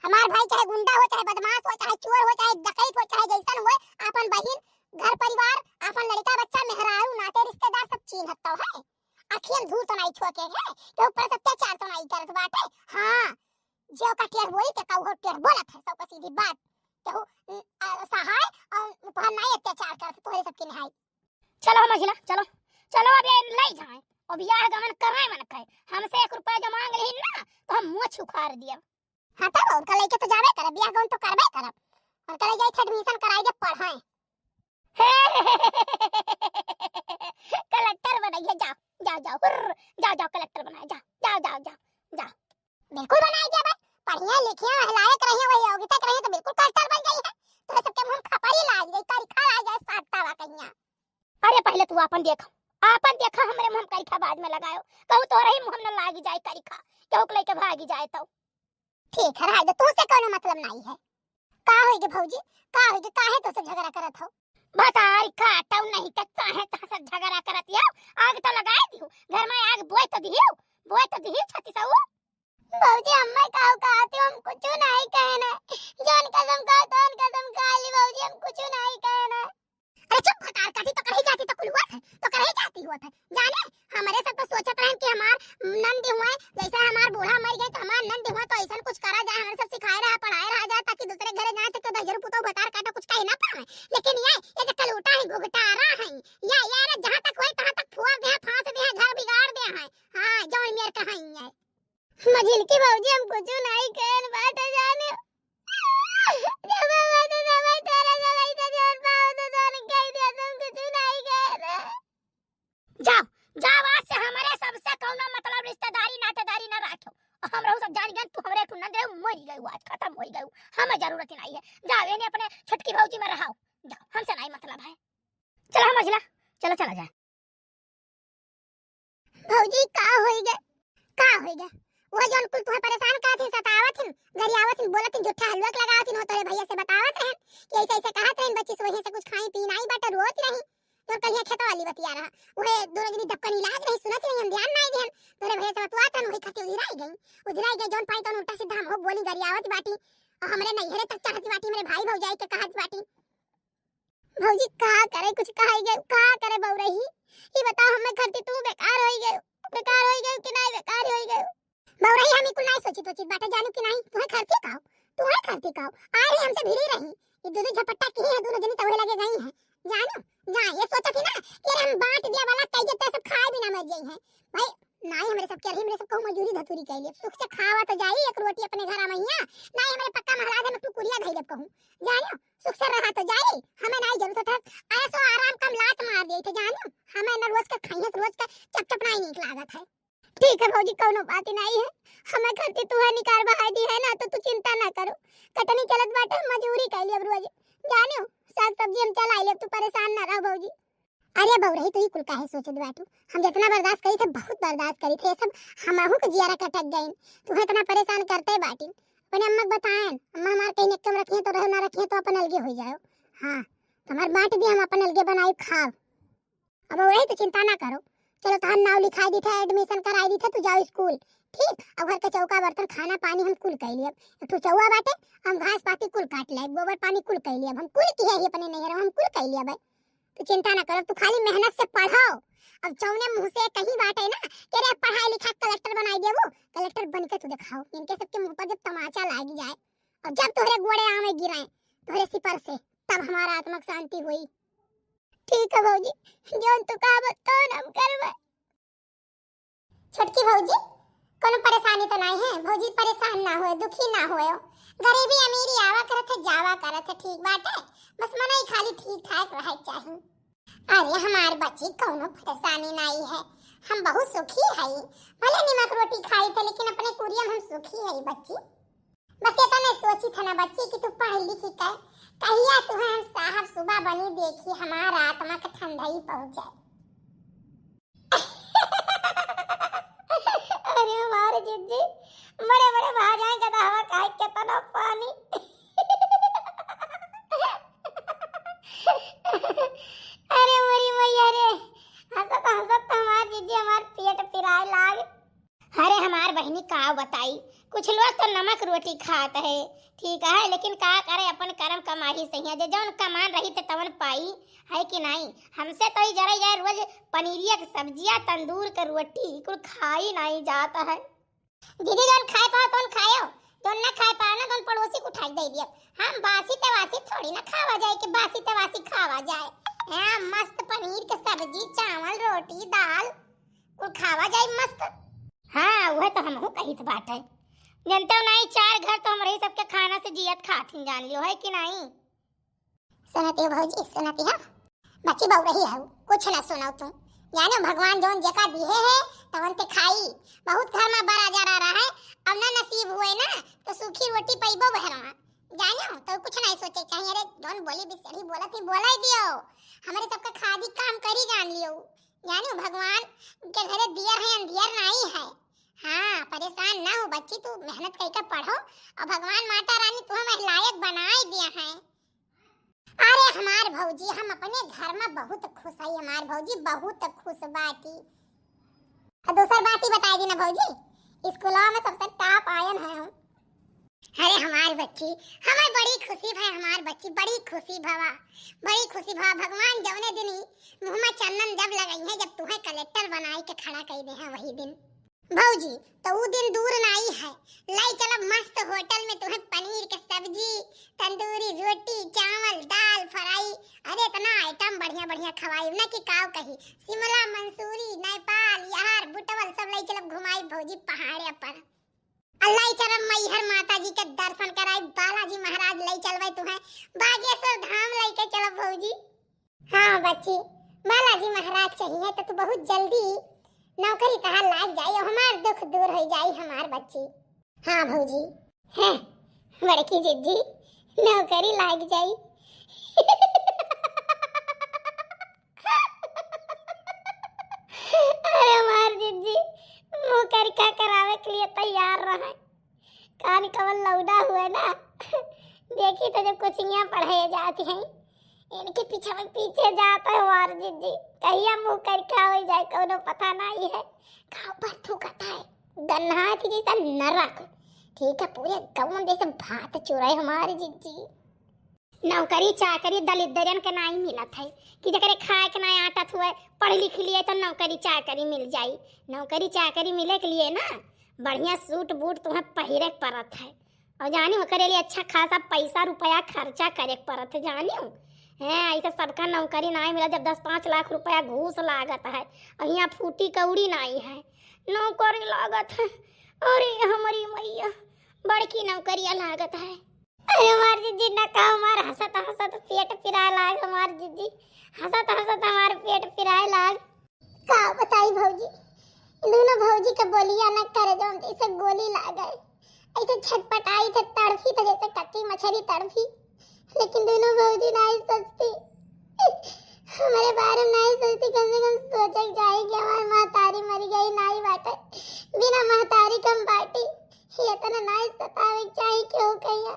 हमार भाई चाहे गुंडा हो, चाहे बदमाश हो, चाहे चोर हो, चाहे डकैत हो, चाहे जैसन हो, अपन बहिन घर परिवार अपन लड़का बच्चा मेहरारू नाते रिश्तेदार सब चिन्हत है, अखियन धूल तो नहीं छोके है, तो ऊपर से अत्याचार तो नहीं करत बाटे। हां जो का टेढ़ बोली के कहू टेढ़ बोलत है, सब सीधी बात कहू सहाय और ऊपर नहीं अत्याचार करत तोरे सबके निहाई। चलो मझिला चलो चलो अब ये ले जाए और बियाह गमन कराए मन कहे, हमसे 1 रुपया जो मांग रही ना तो हम मुंह छुखार दिया। हां तब उनका लेके तो जावे करे, बियाह गमन तो करबे करब, उनका ले जाए एडमिशन कराई दे पढ़ाए। कलेक्टर बनाइए, जाओ जाओ जाओ जाओ जाओ कलेक्टर बनाए, जाओ जाओ जाओ जाओ जाओ बिल्कुल बनाई दे भाई, पढ़िया लिखिया लायक रही वही योग्यता रही तो बिल्कुल कलेक्टर बन गई है, तो सबके मुंह खपरी लाग गई, तरीका लाग गया साता वा कन्या। अरे पहले तू अपन देखा हमरे मुंह करीखा बाद में लगायो, कहू तो रही मुंह न लागी जाए करीखा, क्यों लेके भागी जाए तो ठीक है रह दे, तू से कोनो मतलब नहीं है। का होइगे भौजी, का होइगे, काहे तो से झगड़ा करत हो, बताई काटौ नहीं त काहे त से झगड़ा करत हो, आग तो लगाए दियो, घर में आग बोए तो दियो छती सऊ। भौजी अम्मा काऊ कहती हम कुछ नहीं कहना, जान कसम खा ली भौजी, हम कुछ नहीं कहना। अरे चुप भटार काटी तो कहीं जाती तो कुल हुआ था, तो कहीं जाती हुआ था जाने, हमारे सब तो सोचत रहन कि हमार नंदी हुए लेकिन ये जो कलूटा है घुघटारा है या यार जहां तक होए तहां तक फोड़ दे फांस दे घर बिगाड़ दे है। हां जौन मेर कहां है मझिल की भौजी हम कुछ नहीं कहन बाटे जाने जब बात समय तेरा जलाई तो जोर पाओ तो दोन कह दिया तुम कुछ नहीं कह। जाओ जाओ आज से हमारे सबसे कौनो मतलब रिश्तेदारी नातेदारी ना रखो। हम रहू सब जान गए तू हमरे को नंदरे मर गई आज खत्म हो गई हमें जरूरत नहीं है। जाओ इन्हें अपने छटकी भौजी में रहाओ जाओ हमसे नहीं मतलब है। चलो मझला चलो चला जाए। भौजी का होई गए वो जोन कुल तुम्हें परेशान करत थी सतावत थी गरियावत थी बोलत थी झूठा हलवा लगावत थी हो तोरे भैया से बतावत रहन कि ऐसे ऐसे कहत रहन बच्ची से वहीं से कुछ खाई पी नहीं बट रोत नहीं तो कहिया खेत वाली बतिया रहा ओए दोनों जनी धक्कन लाग रही सुनत नहीं हम ध्यान नहीं देन तोरे भैया से बतवा तन वही खती उधराई गई जोन पाई तो उल्टा सीधा हम हो बोली गरियावत बाटी और हमरे नैहरे तक चढ़त बाटी मेरे भाई भौजाई के कहत बाटी। भौजी का करे कुछ कहाई गए का करे बौरही ये बताओ हमें खरती तू बेकार होई गए कि नहीं बेकार होई गए बौरही हम कुल नहीं सोची तो बाटे जानू कि नहीं तुम्हें खरती काओ आ रही हमसे भिड़ी रही ये दोनों झपट्टा की है दोनों जनी तवे लगे गई है जानू जा ये सोचा थी ना कि हम बांट दिया वाला कई जते सब खाए बिना मर जाई है भाई नहीं हमरे सब के हमरे सब को मजूरी धतूरी के लिए सुख से खावा तो जाई एक रोटी अपने घर मैया नहीं हमरे पक्का महाराज में तू कुरिया धइले कहूं जानू सुख से रहा तो जाई हमें नहीं जरूरत है ऐसो आराम कम लात मार दे थे जानू हमें न रोज का खाइए रोज का चप नहीं नीक लागत है। ठीक है भौजी कोनो बात नहीं है हमें खर्ची तू है निकार बहा दी है ना तो तू चिंता ना करो कटनी चलत बाटे मजूरी कर लिए रोज जानू साग सब्जी हम चलाई ले तू परेशान ना रह भौजी। अरे बौरही तू ही कुल काहे सोचत बाटू हम जितना बर्दाश्त करी थे बहुत बर्दाश्त करी थे सब हमहू के जियारा कटक गई तू इतना परेशान करते बाटी अपने अम्मा बताएं अम्मा हमार कहीं निकम रखिए तो रह ना रखिए तो अपन अलगे हो जाओ। हां तुम्हार बांट दी हम अपन अलगे बनाई खाओ अब वही तो चिंता ना करो चलो तो हम नाव लिखाई दी थे एडमिशन कराई दी थे तू जाओ स्कूल ठीक अब घर के चौका बर्तन खाना पानी हम कुल कर लिए तू चौवा बाटे हम घास पाती कुल काट ले गोबर पानी कुल कर लिए हम कुल की है अपने नहर हम कुल कर लिए भाई तू चिंता ना करो तू खाली मेहनत से पढ़ो अब चौने मुंह से कहीं बात है ना तेरे पढ़ाई लिखा कलेक्टर बनाई दे वो कलेक्टर बन के तू दिखाओ इनके सबके मुंह पर जब तमाचा लाग जाए और जब तोहरे गोड़े आमे गिराए तोहरे सिपर से तब हमारा आत्मक शांति हुई। ठीक है भौजी जोन तू का तो हम करबे। छोटकी भौजी कोनो परेशानी तो नहीं है भौजी परेशान ना होए दुखी ना होए गरीबी अमीरी आवा करत है जावा करत है ठीक बात है बस मने खाली ठीक ठाक रहे चाहिए। अरे हमार बच्ची कोनो परेशानी नहीं है हम बहुत सुखी है भले नमक रोटी खाई थे लेकिन अपने कुरिया हम सुखी है बच्ची बस ये तो सोची था ना बच्ची कि तू पढ़ लिखी कर कहिया तुम्हें हम साहब सुबह बनी देखी हमारा आत्मा का ठंडाई पहुंच जाए। अरे हमारे जिज्जी बड़े बड़े भाजाएं का हवा खाए के तना पानी अरे मरी मैया रे हंसत हमार जिज्जी हमार पेट पिराए लाग। अरे हमार बहनी का बताई कुछ लोग तो नमक रोटी खात है ठीक है लेकिन का करे अपन कर्म कमाही सही है जौन कमान रही थे तवन पाई है कि नहीं हमसे तो ही जरा यार रोज पनीरिया की सब्जियां तंदूर के रोटी कुल खाई नहीं जाता है। दीदी जौन खाए पाओ तो खाओ जौन ना खाए पाओ ना तो पड़ोसी को उठा दे दिया हम बासी तेवासी थोड़ी ना खावा जाए कि बासी तेवासी खावा जाए हां मस्त पनीर के सब्जी चावल रोटी दाल कुल खावा जाए मस्त। हाँ वह तो हमहू कही तो बात है जनता नहीं चार घर तो हमारे सबके खाना से जियत खाथिन जान लियो है कि नहीं। सुनती हो भौजी सुनती हो बच्ची बहु रही है कुछ ना सुनाओ तुम जानो भगवान जोन जका दिए है तवन ते खाई बहुत घर में बड़ा जा रहा है अब ना नसीब हुए ना तो सूखी रोटी पैबो बहरवा जानो तो कुछ नहीं सोचे चाहिए। अरे जोन बोली बिसरी बोला थी बोला ही दियो हमारे सबका खादी काम करी जान लियो जानो भगवान के घरे दिया है अंधियर नहीं है। हाँ परेशान ना हो बच्ची तू मेहनत करके पढ़ो और भगवान माता रानी तुम्हें लायक बनाए दिया है। अरे हमार भौजी हम अपने घर में बहुत खुश है हमार भौजी बहुत खुश बाटी और दूसरी बात ही बताई दी ना भौजी स्कूलों में सबसे टॉप आयन है हम। अरे हमार बच्ची हमें बड़ी खुशी है हमार बच्ची बड़ी खुशी भवा भगवान जवने दिन मुंह में चंदन जब लगाई है जब तुम्हें कलेक्टर बनाई के खड़ा कर दे हैं वही दिन भौजी तो वो दिन दूर नहीं है, लाई चलब मस्त होटल में तुम्हें पनीर के सब्जी, तंदूरी रोटी, चावल, दाल फ्राई, अरे इतना आइटम बढ़िया बढ़िया खवाई ना कि काव कही। शिमला, मंसूरी, नेपाल, यार बुटवल सब लाई चलब घुमाई भौजी पहाड़े पर। अल्लाह चरम मैहर माता जी के दर्शन कराई, बालाजी महाराज लाई चलवाई तुम्हें, बागेश्वर धाम लाई के चलब भौजी। हाँ बच्ची, बालाजी महाराज चाहिए तो तू बहुत जल्दी नौकरी कहाँ लाग जाई और हमार दुख दूर हो जाई हमार बच्ची। हाँ भौजी, है बड़की जिद्दी नौकरी लाग जाई। अरे हमार जिद्दी मुँह कर क्या करावे के लिए तैयार रहे, कान कवन लौड़ा हुए ना। देखी तो जब कोचिंगियाँ पढ़ाई जाती हैं इनके पीछे में पीछे जाता है हमार जिद्दी, कहिया मुँह कर क्या हो जाए कोनो पता नहीं है। गाँव पर थूकता है गन्हा थी जैसा नरक, ठीक है पूरे गाँव जैसे भात चुराए हमारी जिद्दी। नौकरी चाकरी दलित दरियन के नहीं मिलत है कि जकरे खाए के नहीं आटत हुए, पढ़ लिख लिए तो नौकरी चाकरी मिल जाई। नौकरी चाकरी मिले के लिए ना बढ़िया सूट बूट तुम्हें पहिरे पड़त है, और जानी हो करे लिए अच्छा खासा पैसा रुपया खर्चा करे पड़त है, जानी हो है। ऐसे सबका नौकरी नहीं मिला जब 10-5 लाख रुपया घूस लागत है, और यहाँ फूटी कौड़ी नहीं है नौकरी लागत है। अरे हमारी मैया बड़की नौकरिया लागत है। अरे हमार जिद्दी न का हमार हंसत हंसत पेट पिराए लाग, हमार जिद्दी हंसत हंसत हमार पेट पिराए लाग। का बताई भौजी, दोनों भौजी के बोलिया न करे जो जैसे गोली लाग गए, ऐसे छटपटाई थे तड़फी थे जैसे कच्ची मछली तड़फी, लेकिन दोनों भौजी नहीं सोचती हमारे बारे में, नहीं सोचती। कम से कम सोचे जाए कि हमारी महतारी मरी गई नहीं बाटे, बिना महतारी कम बाटी ये तो नहीं सतावे चाहिए क्यों कहिया।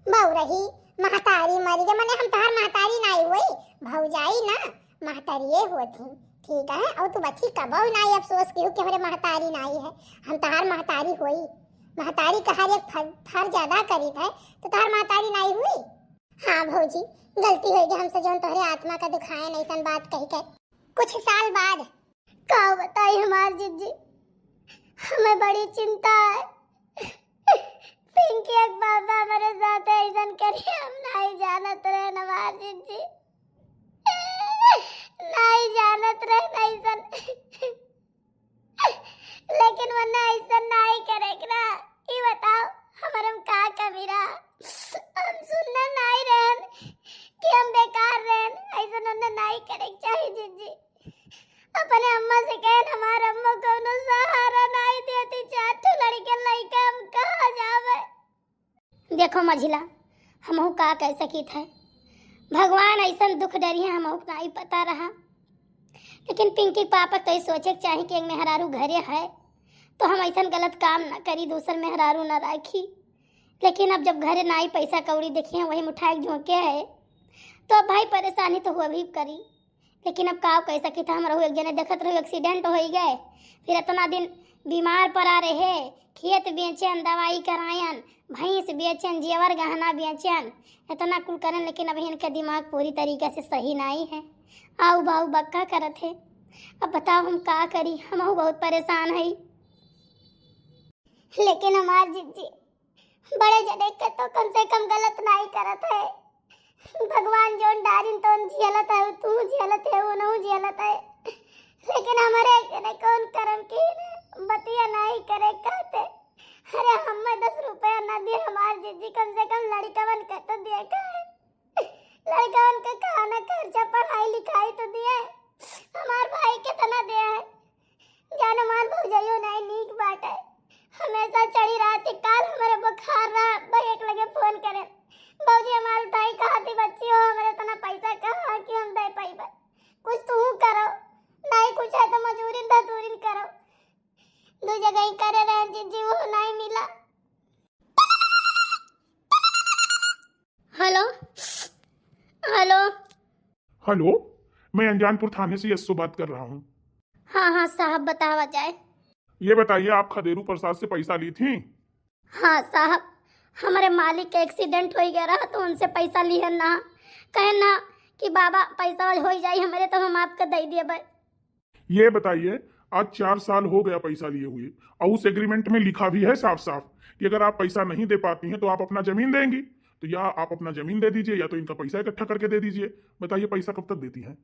बहु रही महतारी मरी गई मैंने हम तार महतारी नहीं हुई, भौजाई ना महतारिये होती, ठीक है। और तू बच्ची कबो नहीं अफसोस की कि हमारे महतारी नहीं है, हम तार महतारी हुई। महतारी का हर एक फर्ज अदा करी है तो तार महतारी नहीं हुई। हाँ भौजी गलती हो गई हमसे, जो तोहरे आत्मा का दुखाए नहीं सन बात कही के। कुछ साल बाद का बताई हमार जिद्दी, हमें बड़ी चिंता है। पिंकी एक बाबा हमारे साथ ऐसा करिए, हम नहीं जानत रहे हमार जिद्दी, नहीं जानत रहे ऐसन, लेकिन वरना ऐसा नहीं करेगा। ये बताओ हमारे में का कमी रहा, हम सुनना नहीं रहन कि हम बेकार रहन, ऐसा उन्हें नहीं करे चाहिए जिद्दी। अपने अम्मा से कहन हमार अम्मा को न सहारा नहीं देती, चाटू लड़के लइका हम कहाँ जावे। देखो मझिला हमहू का कह सकी थे, भगवान ऐसा दुख डरिए हमहू नहीं पता रहा, लेकिन पिंकी पापा तो सोचे चाहिए कि एक मेहरारू घरे है तो हम ऐसा गलत काम ना करी, दूसर मेहरारू ना राखी। लेकिन अब जब घरे ना ही पैसा कौड़ी देखिए वही मुठाई झोंके है तो अब भाई परेशानी तो हुआ भी करी। लेकिन अब का कह सकी था, हमारा एक जने देखत रहो एक्सीडेंट हो गए, फिर इतना दिन बीमार पड़ा रहे, खेत बेचन, दवाई करायन, भैंस बेचन, जेवर गहना बेचन, इतना कुल करन, लेकिन अब इनका दिमाग पूरी तरीके से सही नहीं है, आऊ बाऊ बक्का करत है। अब बताओ हम का करी, हम बहुत परेशान है। लेकिन हमार जिद्दी बड़े जने के तो कम से कम गलत नहीं करत है, भगवान जोन डारिन तो झेलत है, तू झेलत है, वो नहु झेलत है, लेकिन हमारे जने कौन करम की बतिया नहीं करे कहते। अरे हमें 10 रुपया न दिए हमार जिद्दी, कम से कम लड़कवन के तो दिए का है, लड़कवन के खाना खर्चा पढ़ाई लिखाई तो दिए, हमार भाई के तना दिया है। जान हमार भौजाइयो नहीं नीक बात है, हमेशा चढ़ी रहती, काल हमारे बुखार रहा भाई एक लगे फोन करे, भौजी हमारे उठाई कहा थी बच्ची हो, हमारे तना पैसा कहाँ कि हम दे पाइबे, कुछ तू करो, नहीं कुछ है तो मजूरी धतूरी करो, दो जगह ही करे रहे जिद्दी वो नहीं मिला। हेलो हेलो हेलो, मैं अनजानपुर थाने से यस्सु बात कर रहा हूँ। हाँ हाँ साहब बतावा जाए। ये बताइए आप खदेरू प्रसाद से पैसा ली थी? हाँ साहब, हमारे मालिक का एक्सीडेंट हो गया रहा तो उनसे पैसा लिए ना, कहे ना कि बाबा पैसा हो जाए हमारे तो हम आपका दे दिए भाई। ये बताइए आज 4 साल हो गया पैसा लिए हुए, और उस एग्रीमेंट में लिखा भी है साफ साफ कि अगर आप पैसा नहीं दे पाती हैं तो आप अपना जमीन देंगी। तो या आप अपना जमीन दे दीजिए या तो इनका पैसा इकट्ठा करके दे दीजिए। बताइए पैसा कब तक देती हैं?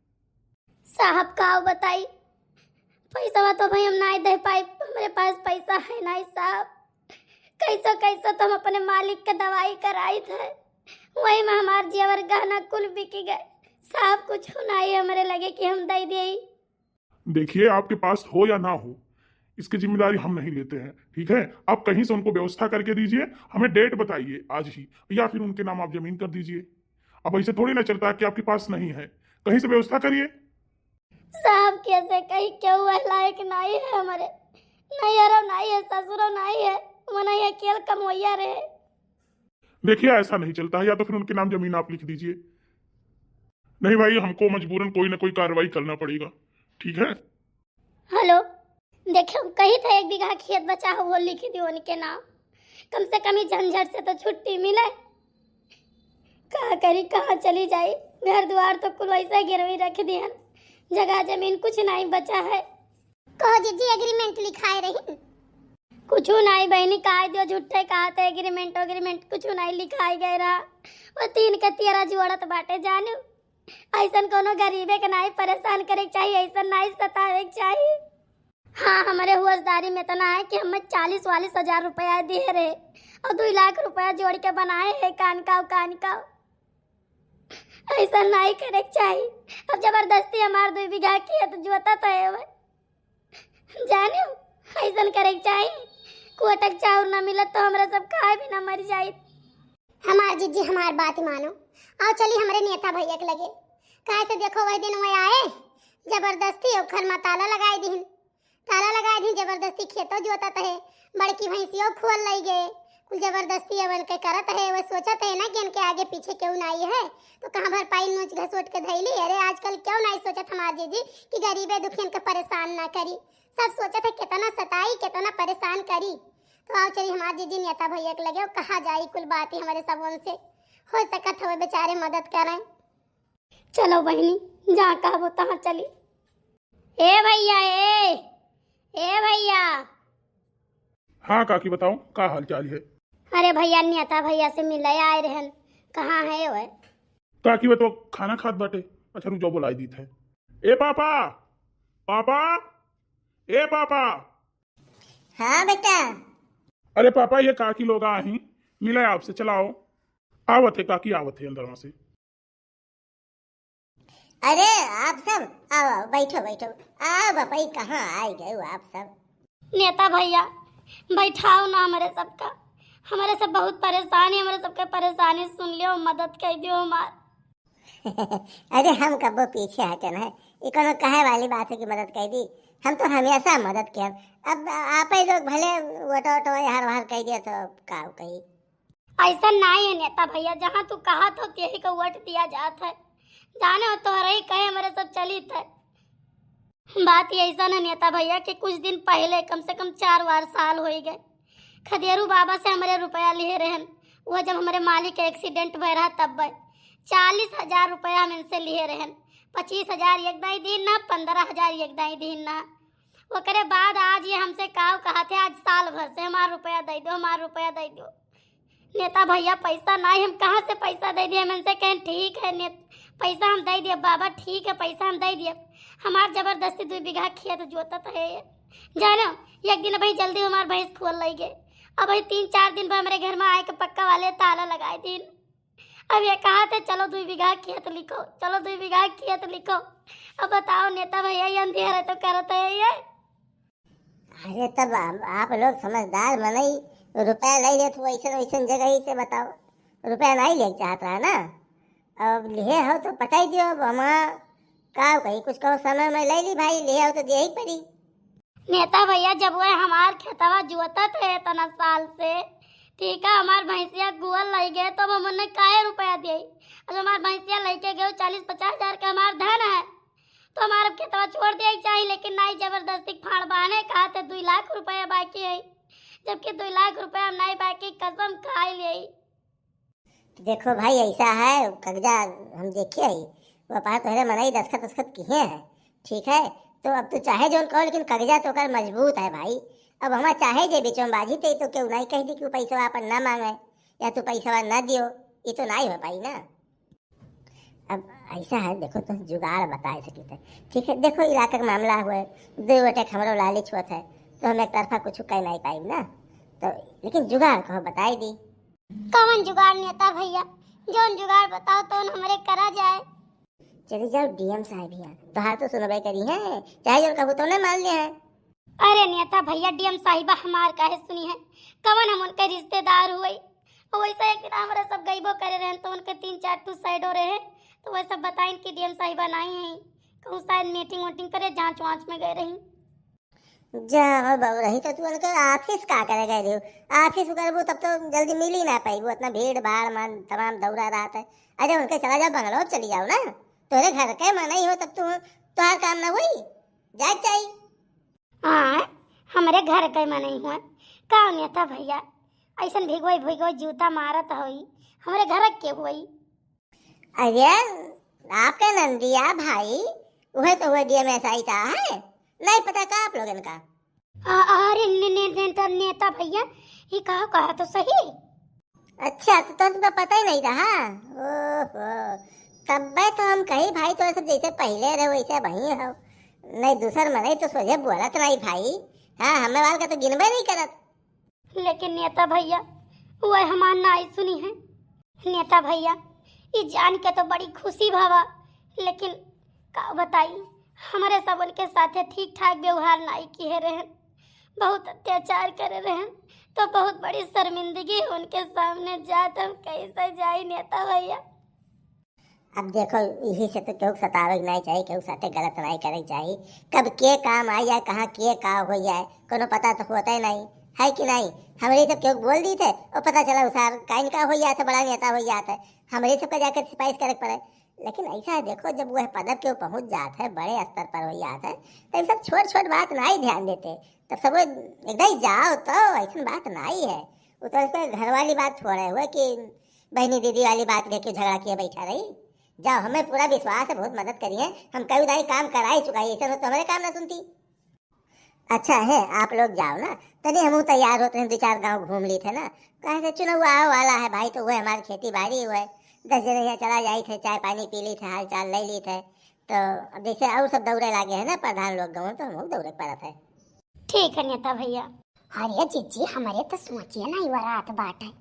साहब का बताई पैसा तो भाई हम नहीं दे पाए, हमारे पास पैसा है नहीं साहब। कैसा कैसा तो हम अपने मालिक के दवाई कराई थे, वही में हमार जेवर गहना कुल बिक गए साहब। कुछ नहीं हमारे लगे कि हम दे दिए। देखिए आपके पास हो या ना हो इसकी जिम्मेदारी हम नहीं लेते हैं, ठीक है? आप कहीं से उनको व्यवस्था करके दीजिए, हमें डेट बताइए आज ही, या फिर उनके नाम आप जमीन कर दीजिए। अब ऐसे थोड़ी ना चलता है कि आपके पास नहीं है, कहीं से व्यवस्था करिए। साहब कैसे कहीं क्यों हुआ लायक नहीं है हमारे, नहीं अरब नहीं है, ससुरो नहीं है, वो नहीं अकेले कमोइया रहे। देखिए ऐसा नहीं चलता है, या तो फिर उनके नाम जमीन आप लिख दीजिए। नहीं भाई, हमको मजबूरन कोई ना कोई कार्रवाई करना पड़ेगा, ठीक है? हेलो, देखो कही था 1 बीघा खेत बचा हो वो लिख दियो उनके नाम, कम से कम ही झंझट से तो छुट्टी मिले। कहाँ करी कहाँ चली जाई, घर द्वार तो कुल वैसे गिरवी रख दिया, जगह जमीन कुछ नहीं बचा है। कहो जीजी एग्रीमेंट लिखाए रही, कुछ नहीं बहनी, कहा दियो झूठे कहा थे एग्रीमेंट कुछ नहीं लिखाई गए रहा। वो 3 के 13 जोड़त बाटे जानू। ऐसन कोनो गरीबे के नहीं परेशान करे चाहिए, ऐसा नहीं सतावे चाहिए। हाँ हमारे हुआसदारी में इतना है कि हमें 40-40 हजार रुपया दिए रहे और 2 लाख रुपया जोड़ के बनाए है कान का। ऐसा नहीं करे चाहिए। अब जबरदस्ती हमार 2 बीघा खेत जोता तो है जानो, ऐसा करे चाहिए। कोटक चाउर न मिले तो हमरा सब खाए भी न मर जाए। हमार जीजी हमार बात मानो, आओ चली हमारे नेता भैया के लगे। काहे से देखो वही दिन वही आए जबरदस्ती ओखर में ताला लगाए दी जबरदस्ती खेतों जोता है, बड़की भैंसियों खोल लाई गए, कुल जबरदस्ती अवन के करत है। वो सोचत है ना कि इनके आगे पीछे क्यों नहीं है, तो कहाँ भर पाई नोच घसोट के धैली। अरे आजकल क्यों नहीं सोचत हमार जीजी कि गरीबे दुखियन के परेशान ना करी, सब सोचत है कितना सताई कितना परेशान करी। तो आओ चली हमार जीजी नेता भैया के लगे, कहा जाई कुल बात ही हमारे सबों से हो सकत हो बेचारे मदद करें। चलो बहनी जहाँ कहो तहाँ चली। ए भैया ए भैया। हाँ काकी बताओ का हाल चाल है? अरे भैया नेता भैया से मिले आए रहन, कहाँ है वो? काकी बताओ खाना खात बाटे। अच्छा रुक जाओ बुलाई दी थे। ए पापा पापा ए पापा। हाँ बेटा। अरे पापा ये काकी लोग आई मिले आपसे, चलाओ। आवत है काकी आवत है अंदर से। अरे आप सब आओ बैठो आओ बापाई, कहाँ आए गए हो आप सब? नेता भैया बैठाओ ना हमारे सबका, हमारे सब बहुत परेशानी, हमारे सबके परेशानी सुन लियो, मदद कर दियो हमार। अरे हम कबो पीछे हटन है, ये कोनो कहे वाली बात है कि मदद कर दी, हम तो हमेशा मदद किया। अब आप ही लोग भले वोटो हर बार कह दिया तो का कही। ऐसा नहीं है नेता भैया, जहाँ तू कहा तो यही को वोट दिया जाता है, जाने हो तो ही कहे हमारे सब चली थे। बात ये ऐसा ना नेता भैया कि कुछ दिन पहले कम से कम 4 साल हो गए खदेरू बाबा से हमारे रुपया लिए रहन। वो जब हमारे मालिक का एक्सीडेंट भय रहा तब 40,000 रुपया हम इनसे लिए रहन। 25,000 एक दाई दिन ना, 15,000 एक दाई दिन ना। वो करे बाद आज ये हमसे कहा थे आज साल भर से हमारा रुपया दे दो। नेता भैया पैसा नहीं, हम कहाँ से पैसा दे दिए? हम इनसे कहें ठीक है पैसा हम दे दिए बाबा, ठीक है पैसा हम दे दिए। हमार जबरदस्ती 2 बीघा खेत जोता है जानो। एक दिन भाई जल्दी हमार भैंस खोल लाई गए, अब भाई 3-4 दिन पर हमारे घर में आए के पक्का वाले ताला लगाए दिन। अब ये कहा थे चलो 2 बीघा खेत लिखो। अब बताओ नेता भैया ये अंधेरा तो करते है ये। अरे तब आप लोग समझदार बनई, रुपया ले ले तो वैसे जगह ही से बताओ, रुपया नहीं ले चाहता है ना। अब लिए हो तो पटाई दियो, अब हम का कहीं कुछ कहो समय में ले ली भाई, लिए हो तो दे ही पड़ी। नेता भैया जब वो हमार खेतवा जुआता थे इतना साल से, ठीक है हमार भैंसिया गुअल लाई गए तो हम उन्हें काहे रुपया दिए। अब हमार भैंसिया लेके गए 40-50 हजार का हमार धन है तो हमारा खेतवा छोड़ दिया चाहिए, लेकिन नहीं जबरदस्ती फाड़ बाने कहा थे 2 लाख रुपया बाकी है, जबकि 2 लाख रुपया नहीं बाकी, कसम खा लिए। देखो भाई ऐसा है, कागजा हम देखे ही व्यापार तो मनाई दस्खत किए हैं, ठीक है तो अब तू चाहे जो कहो, लेकिन कागजा तो कर मजबूत है भाई। अब हमारा चाहे जे बीचों बाजी थे तो क्यों नहीं कह दी कि पैसा अपन ना मांगे या तू पैसा ना दियो, ये तो नहीं हो पाई ना। अब ऐसा है, देखो तुम जुगाड़ बता सके थे, ठीक है। देखो इलाका का मामला हुआ है, दो बेटे हमारो लालच हुआ है तो हम एक तरफा कुछ कह नहीं पाई ना, तो लेकिन जुगाड़ कहो बताई दी। कौन जुगाड़ नेता भैया, जोन जुगाड़ बताओ तो हमरे करा जाए। चली जाओ डीएम साहब यहाँ, तो हाँ तो सुनवाई करी है, चाहे जो कहूँ तो मान लिया है। अरे नेता भैया डीएम साहिबा हमार काहे सुनी है, कवन हम उनके रिश्तेदार हुए। वैसे एक दिन हमारे सब गईबो करे रहे तो उनके 3-4 टू साइड हो रहे, तो वह सब बताइन कि डीएम साहिबा नहीं है, कहूँ शायद मीटिंग वोटिंग करे, जांच वांच में गए रही। जा बहु रही तो तू उनके ऑफिस का करे गए रही, ऑफिस करबू तब तो जल्दी मिल ही ना पाई, वो इतना भीड़ भाड़ मन तमाम दौरा रात है। अरे उनके चला जाओ बंगलो चली जाओ ना, तोरे घर के मन ही हो तब तू तुम्हारा काम ना हुई जाए चाहिए। हाँ हमारे घर के में नहीं हुआ का नेता भैया, ऐसा भिगोई भिगोई जूता मारत हुई हमारे घर के हुई। अरे आपका नंदिया भाई वह तो हुए डीएमएसआई था है, नहीं पता का आप लोगन का। अरे नेता भैया ये कहा तो सही। अच्छा तो तुम्हें पता ही नहीं रहा, ओहो तब तो हम कही भाई तो सब जैसे पहले रहे वैसे वही हो, नहीं दूसर मने तो सोचे बोलत नहीं भाई। हाँ हमें वाल का तो गिनबे नहीं करत। लेकिन नेता भैया वह हमार नाई सुनी है। नेता भैया ये जान के तो बड़ी खुशी भावा, लेकिन का बताई हमारे सब उनके साथे ठीक ठाक व्यवहार नहीं किए रहे, बहुत अत्याचार करे रहे, तो बहुत बड़ी शर्मिंदगी उनके सामने जात हम कैसे जाई नेता भैया। अब देखो यही से तो केहू सतावे नहीं चाहिए, केहू साथे गलत नहीं करे चाहिए, कब के काम आ जाए कहाँ के का हो जाए कोनो पता तो होता ही नहीं है कि नहीं। हमारे सब केहू बोल दी थे और पता चला उसार काइन का हो जाता, बड़ा नेता हो जाता है, हमारे सबका जाकर सिफारिश करे पड़े। लेकिन ऐसा है देखो जब वह पदक के पहुंच जाता है, बड़े स्तर पर हो जाता है, तो ये सब छोट छोट बात नहीं ध्यान देते, तब सब एकदम जाओ तो ऐसी बात नहीं है। वो तो घर वाली बात थोड़े हुए कि बहनी दीदी वाली बात लेके झगड़ा किए बैठा रही। जाओ हमें पूरा विश्वास है, बहुत मदद करिए, हम कई उदाई काम करा ही चुका है, ऐसा हो तो हमारे काम ना सुनती। अच्छा है आप लोग जाओ ना, तभी हम तैयार होते हैं, 2-4 गांव घूम ली थे ना, कहे से चुनाव आने वाला है भाई, तो वह हमारी खेती बाड़ी हुआ है, 10 जने यहाँ चला जाए थे, चाय पानी पी ली थे, हाल चाल ले ली थे, तो अब जैसे और सब दौड़े लागे है ना प्रधान लोग गाँव, तो हम दौड़े पड़ा थे। ठीक है नेता भैया। अरे जीजी हमारे तो सोचिए ना ये रात बाट है,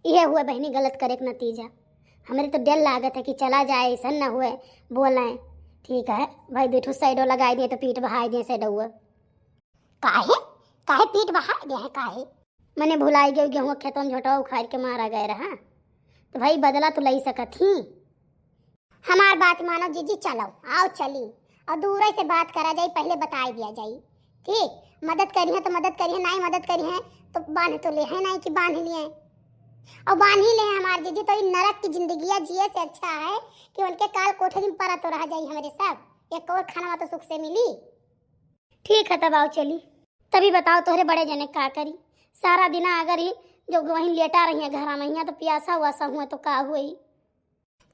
ये हुआ बहनी गलत करे का नतीजा। हमारे तो डर लागत है कि चला जाए ऐसा ना हुए बोल रहे। ठीक है भाई 2 साइडो लगाई दिए तो पीठ बहाई दिए से डुआ काहे काहे पीठ बहाई दिए है काहे, मैंने भुलाई गई गेहूँ खेतों में झोटा उखाड़ के मारा गया रहा, तो भाई बदला तो ले सकत ही। हमार बात मानो जीजी, चलो आओ चली और दूर से बात करा जाए, पहले बता दिया जाए ठीक। मदद करी है तो मदद करी है, नहीं मदद करी है तो बांध तो ले है नहीं कि बांध लिए और बांध ही ले हमारे जीजी। तो नरक की जिंदगी जिए से अच्छा है कि उनके काल कोठरी में पड़ा तो रह जाए हमारे सब, एक और खाना तो सुख से मिली। ठीक है तब आओ चली। तभी बताओ तोहरे बड़े जने का करी, सारा दिन अगर ही जो वहीं लेटा रही है घर में, तो प्यासा हुआ हुआ तो का हुई।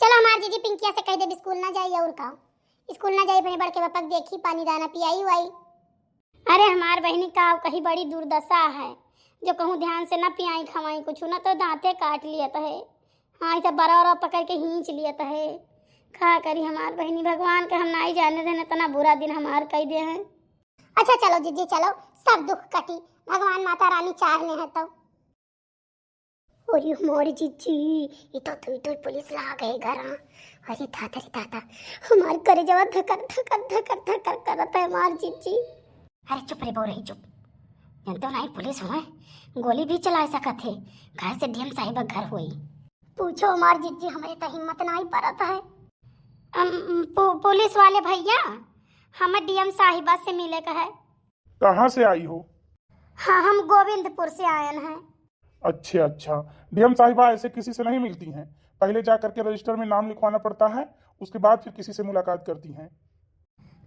चलो हमारे जीजी पिंकिया से कह दे स्कूल ना जाइए, और का स्कूल ना जाइए, अपने बड़के पापा देखी पानी दाना पियाई हुई। अरे हमार बहनी का कहीं बड़ी दुर्दशा है, जो कहूँ ध्यान से ना पियाई खवाई कुछ ना तो दांते काट लिया तो है। हाँ ऐसा बड़ा पकड़ के खींच लिया तो है, खा करी हमार बहनी, भगवान का हम नहीं जाने देने तना बुरा दिन हमार कह दे हैं। अच्छा चलो जीजी चलो, सब दुख कटी, भगवान माता रानी चाह ले है तो। अरे हमारी जीजी ये तो पुलिस ला गए घर। अरे ताता रे ताता हमारे करे जवाब धकर धकर धकर धकर करता है हमार जीजी। अरे चुप रे रही चुप, तो नहीं पुलिस हुए गोली भी चला सकत है, घर से डीएम साहिबा घर हुई। पूछो हमार जीजी हमारे तो हिम्मत नहीं पड़ता है। पुलिस वाले भैया हमें डीएम साहिबा से मिले का है। कहाँ से आई हो? हाँ हम गोविंदपुर से आए हैं। अच्छा डीएम साहिबा ऐसे किसी से नहीं मिलती हैं, पहले जा करके रजिस्टर में नाम लिखवाना पड़ता है, उसके बाद फिर किसी से मुलाकात करती हैं।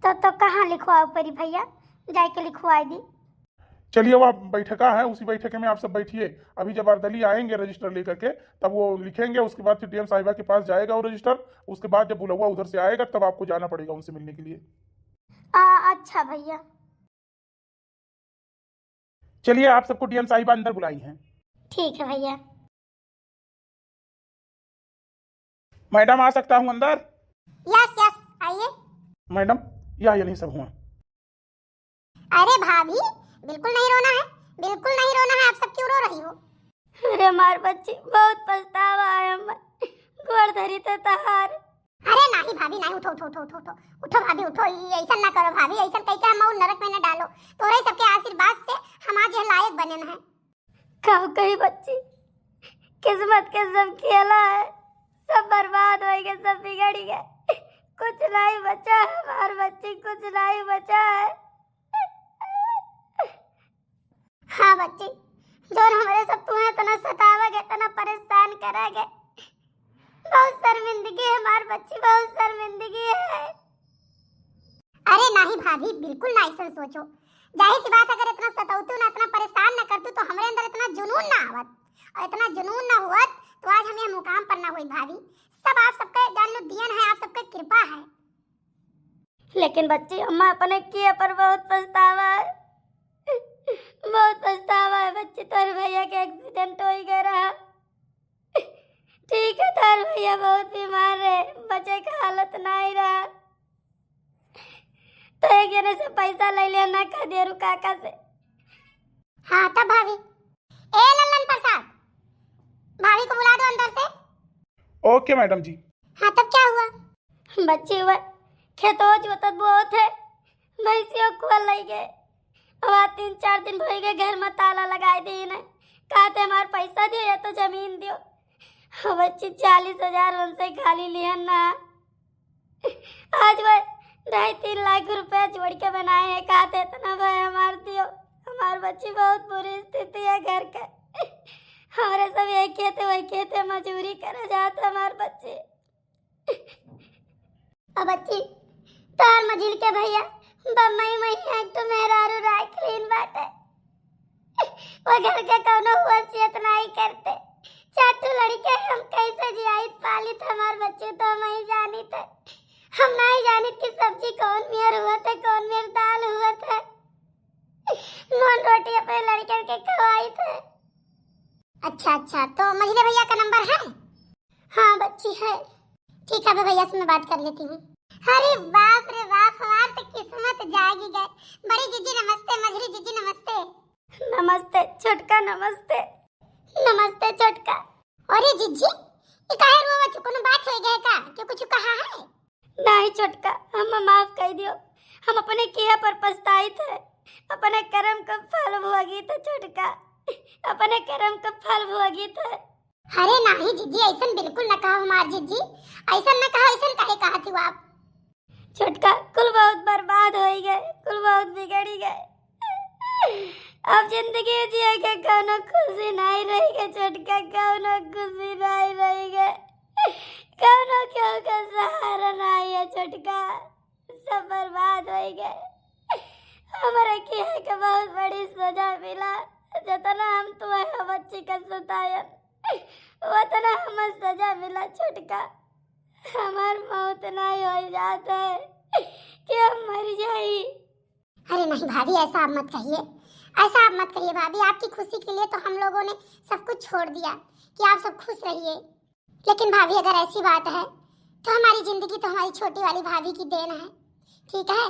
तो कहाँ लिखवाओ परी भैया, जाके लिखवाई दी। चलिए वो आप बैठका है, उसी बैठके में आप सब बैठिए, अभी जब अर्दली आएंगे रजिस्टर लेकर के तब वो लिखेंगे, उसके बाद फिर डीएम साहिबा के पास जाएगा वो रजिस्टर, उसके बाद जब बुलवा उधर से आएगा तब आपको जाना पड़ेगा उनसे मिलने के लिए। अच्छा भैया। चलिए आप सबको डीएम साहिबा अंदर बुलाई हैं। ठीक है भैया। मैडम आ सकता हूँ अंदर? यस यस आइए। मैडम या ये नहीं सब हुआ। अरे भाभी बिल्कुल नहीं रोना है, बिल्कुल नहीं रोना है। आप सब क्यों रो रही हो? अरे मार बच्ची बहुत पछतावा है, गोड़ धरी तो तहार। अरे नहीं भाभी नहीं, उठो उठो उठो उठो उठो उठो भाभी उठो। ऐसा ना करो भाभी, ऐसा कहीं का मऊ नरक में न डालो। तोरे सबके आशीर्वाद से हम आज ये लायक बने हैं। कहो कहीं बच्ची किस्मत के सब खेला है, सब बर्बाद हो गए, सब बिगड़ गए, कुछ नहीं बचा है हमार बच्ची, कुछ नहीं बचा है। हाँ बच्ची, जो हमारे सब तुम्हें इतना सतावेगे, इतना परेशान करेगे, बहुत शर्मिंदगी है हमार बच्ची, बहुत शर्मिंदगी है। अरे नहीं भाभी बिल्कुल ना ऐसा सोचो। जाहिर सी बात, अगर इतना सतावतू ना, इतना परेशान ना करतू तो हमारे अंदर इतना जुनून ना आवत, और इतना जुनून ना हुआ तो आज हम ये मुकाम पर ना हुई भाभी। सब आप सबका जान लो दियन है, आप सबका कृपा है। लेकिन बच्ची अम्मा अपने किए पर बहुत पछतावा है, बहुत पछतावा है बच्ची। तेरे भैया के एक्सीडेंट हो ही गया रहा। ठीक है, तेरे भैया बहुत बीमार है, बच्चे का हालत नहीं रहा, तो एक जने से पैसा ले लिया ना का दे रू काका से। हाँ तब भाभी, ए लल्लन प्रसाद, भाभी को बुला दो अंदर से। ओके मैडम जी। हाँ तब क्या हुआ? बच्ची हुआ खेतों जोतत बहुत है, भैंसियों को ले गए। अब 3-4 दिन हो गए, घर में ताला लगाए दी ने, कहते हमारे पैसा दियो या तो जमीन दियो। बच्ची 40,000 उनसे खाली लिया ना। आज वह 2.5-3 लाख रुपए जोड़ के बनाए हैं, कहते इतना भाई हमार दियो। हमार बच्ची बहुत बुरी स्थिति है घर का, हमारे सब यही कहते वही कहते मजूरी करे जाते हमार बच्चे। अब बच्ची तार मजिल के भैया बम्मई मई एक तो मेहरारू राय क्लीन बाटे, वो घर के कोनो वसियत नहीं करते। चाटू लड़के हम कैसे जियाई पाली थे हमार बच्चे, तो हम ही जानी थे। हम नहीं जानी कि सब्जी कौन मेर हुआ थे, कौन मेर दाल हुआ थे। नॉन रोटी अपने लड़के के खवाई थे। अच्छा अच्छा, तो मझले भैया का नंबर है? हाँ बच्ची है। ठीक है, मैं भैया से मैं बात कर लेती हूँ। अरे बाप रे बाप, हमार तो किस्मत जागी गए। बड़ी जीजी नमस्ते, मझली जीजी नमस्ते। नमस्ते छोटका, नमस्ते। नमस्ते छोटका। अरे जीजी ये काहे रोवत? कोनो बात हो गए का? क्यों कुछ कहा है? नहीं छोटका, हम माफ कर दियो, हम अपने किया पर पछताई थे, अपने कर्म का फल भोगी थे छोटका, अपने कर्म का फल भोगी थे। अरे नहीं जीजी, ऐसा बिल्कुल न कहो हमार जीजी, ऐसा न कहो, ऐसा काहे कहा थी आप? छोटका कुल बहुत बर्बाद हो गए, कुल बहुत बिगड़ी गए। अब जिंदगी जिए के कोनो खुशी नहीं रही गए छोटका, कोनो खुशी नहीं रही गए, कोनो क्यों का सहारा नहीं है छोटका, सब बर्बाद हो गए। हमारे किए के बहुत बड़ी सजा मिला, जितना हम तुम्हें बच्ची का सतायन उतना हमें सजा मिला छोटका। हमार मौत नहीं हो जाता है कि हम मर जाए। अरे नहीं भाभी, ऐसा आप मत कहिए, ऐसा आप मत कहिए भाभी। आपकी खुशी के लिए तो हम लोगों ने सब कुछ छोड़ दिया कि आप सब खुश रहिए। लेकिन भाभी अगर ऐसी बात है तो हमारी जिंदगी तो हमारी छोटी वाली भाभी की देन है, ठीक है?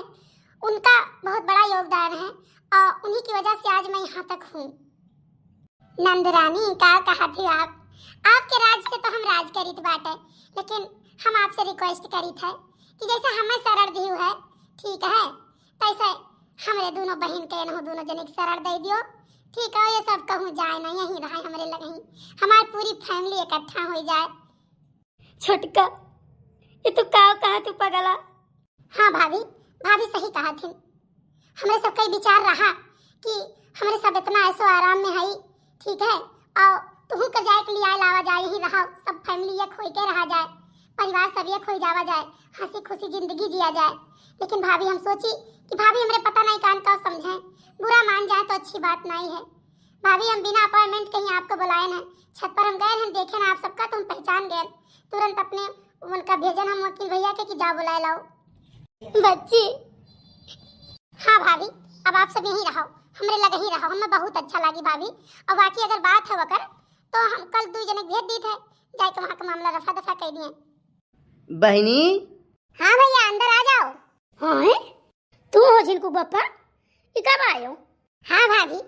उनका बहुत बड़ा योगदान है और उन्हीं की वजह से आज मैं यहाँ तक हूँ। नंदरानी का कहा थी आपके राज से तो हम राज करी बाटे, लेकिन हम आपसे रिक्वेस्ट करी थे कि जैसे हमें शरण दी है, ठीक है, तैसे हमारे दोनों बहन के न दोनों जने की शरण दे दियो, ठीक है? ये सब कहूँ जाए ना, यहीं रहे हमारे लगे, हमारी पूरी फैमिली इकट्ठा हो जाए। छोटका ये तो कहा तू पगला? हाँ भाभी, भाभी सही कहा थी। हमारे सबका विचार रहा कि हमारे सब इतना ऐसो आराम में है, ठीक है, और तुहू का जाए के लिए लावा जाए ही रहा, सब फैमिली एक हो के रहा जाए, परिवार सब एक हो जावा जाए, हंसी खुशी जिंदगी जिया जाए। लेकिन भाभी हम सोची कि भाभी हमारे पता नहीं कान का समझें, बुरा मान जाए तो अच्छी बात नहीं है। भाभी हम बिना अपॉइंटमेंट कहीं आपको बुलाए ना, छत पर हम गए, हम देखे ना आप सबका, तो हम पहचान गए तुरंत। अपने उनका भेजन हम वकील भैया के कि जा बुलाए लाओ। बच्ची हाँ भाभी, अब आप सब यहीं रहो, हमरे लगे ही रहो, हमें बहुत अच्छा लगी भाभी। और बाकी अगर बात है वकर तो हम कल 2 जने भेज दी थे, जाके वहाँ का मामला रफा दफा कर दिए। बहनी हाँ भैया अंदर आ जाओ। हाँ तू हो जिनको बप्पा, ये कब आए हो? हाँ भाभी,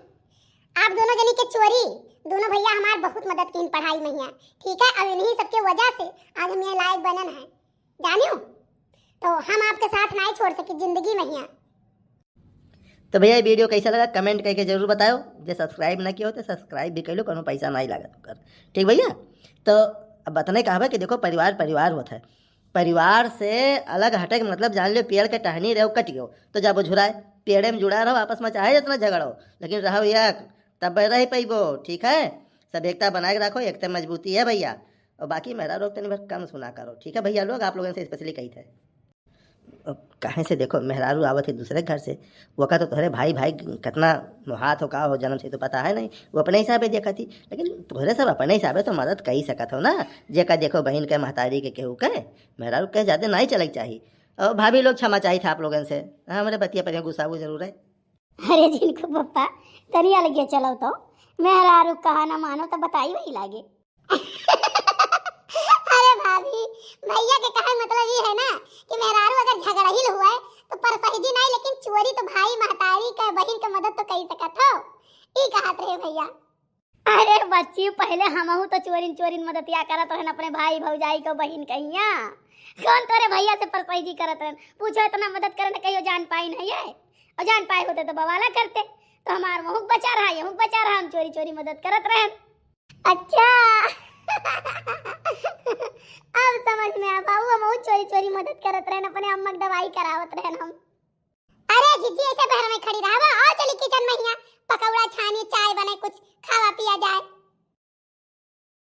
आप दोनों जनी के चोरी दोनों भैया हमार बहुत मदद की पढ़ाई में है, ठीक है। अब इन्हीं सबके वजह से आज हम ये लायक बनन है, जानियो। तो हम आपके साथ नहीं छोड़ सके जिंदगी में ही। तो भैया ये वीडियो कैसा लगा कमेंट करके जरूर बताओ। जो सब्सक्राइब ना किया हो तो सब्सक्राइब भी कर लो, कोनो पैसा नहीं लगा तो कर, ठीक भैया। तो अब बताने का है कि देखो परिवार परिवार होता है, परिवार से अलग हटे के मतलब जान लो पेड़ के टहनी रहो कट गयो तो जब झुराए, पेड़े में जुड़ा रहो आपस में चाहे जितना झगड़ो, लेकिन रहो एक तब रह पैबो, ठीक है। सब एकता बना के रखो, एकता मजबूती है भैया। और बाकी मेरा लोग तनी बस कम सुना करो, ठीक है भैया। लोग आप लोगों से स्पेशली कही थे कहीं से देखो मेहरारू आवत है दूसरे घर से, वो का तो तुम्हारे भाई भाई कितना हाथ हो का हो जन्म से तो पता है नहीं, वो अपने हिसाबे देखा थी, लेकिन तुम्हारे सब अपने हिसाबे तो मदद कर ही सकत हो ना। जेका देखो बहन के महतारी के केहू के मेहरारू कहे ज़्यादा नहीं चलक चाहिए। और भाभी लोग क्षमा चाहिए था आप लोगों से, हाँ हमारे बतिया पर गुस्सा वो जरूर है। अरे जिनको पप्पा तनिया लगे चलो तो मेहरारू कहा ना मानो तो बताई वही लागे। अरे भाभी, भैया के कहे मतलब ये है ना कि मेहरारू अगर झगड़हिल हुआ है तो परसहिजी नहीं, लेकिन चोरी तो भाई महतारी का बहन के मदद तो कर सकत हो, ई कहत रहे भैया। अरे बच्ची पहले हमहू तो चोरिन चोरिन मदद या करत रहन अपने भाई भौजाई को बहन कहिया, कौन तोरे भैया से परसहिजी करत रहन, पूछो इतना मदद करने कहियो जान पाई नहीं है, और जान पाए होते तो बवाला करते, तो हमार मुँह बचा रहा, ये मुँह बचा रहा, हम चोरी चोरी मदद करत रहन। अच्छा अब समझ में आ बाबू, हम चोरी चोरी मदद करत रहन, अपने अम्मा की दवाई करावत रहन हम। अरे जीजी ऐसे बहर में खड़ी रहा, आओ चली किचन में, यहाँ पकौड़ा छानी चाय बने कुछ खावा पिया जाए।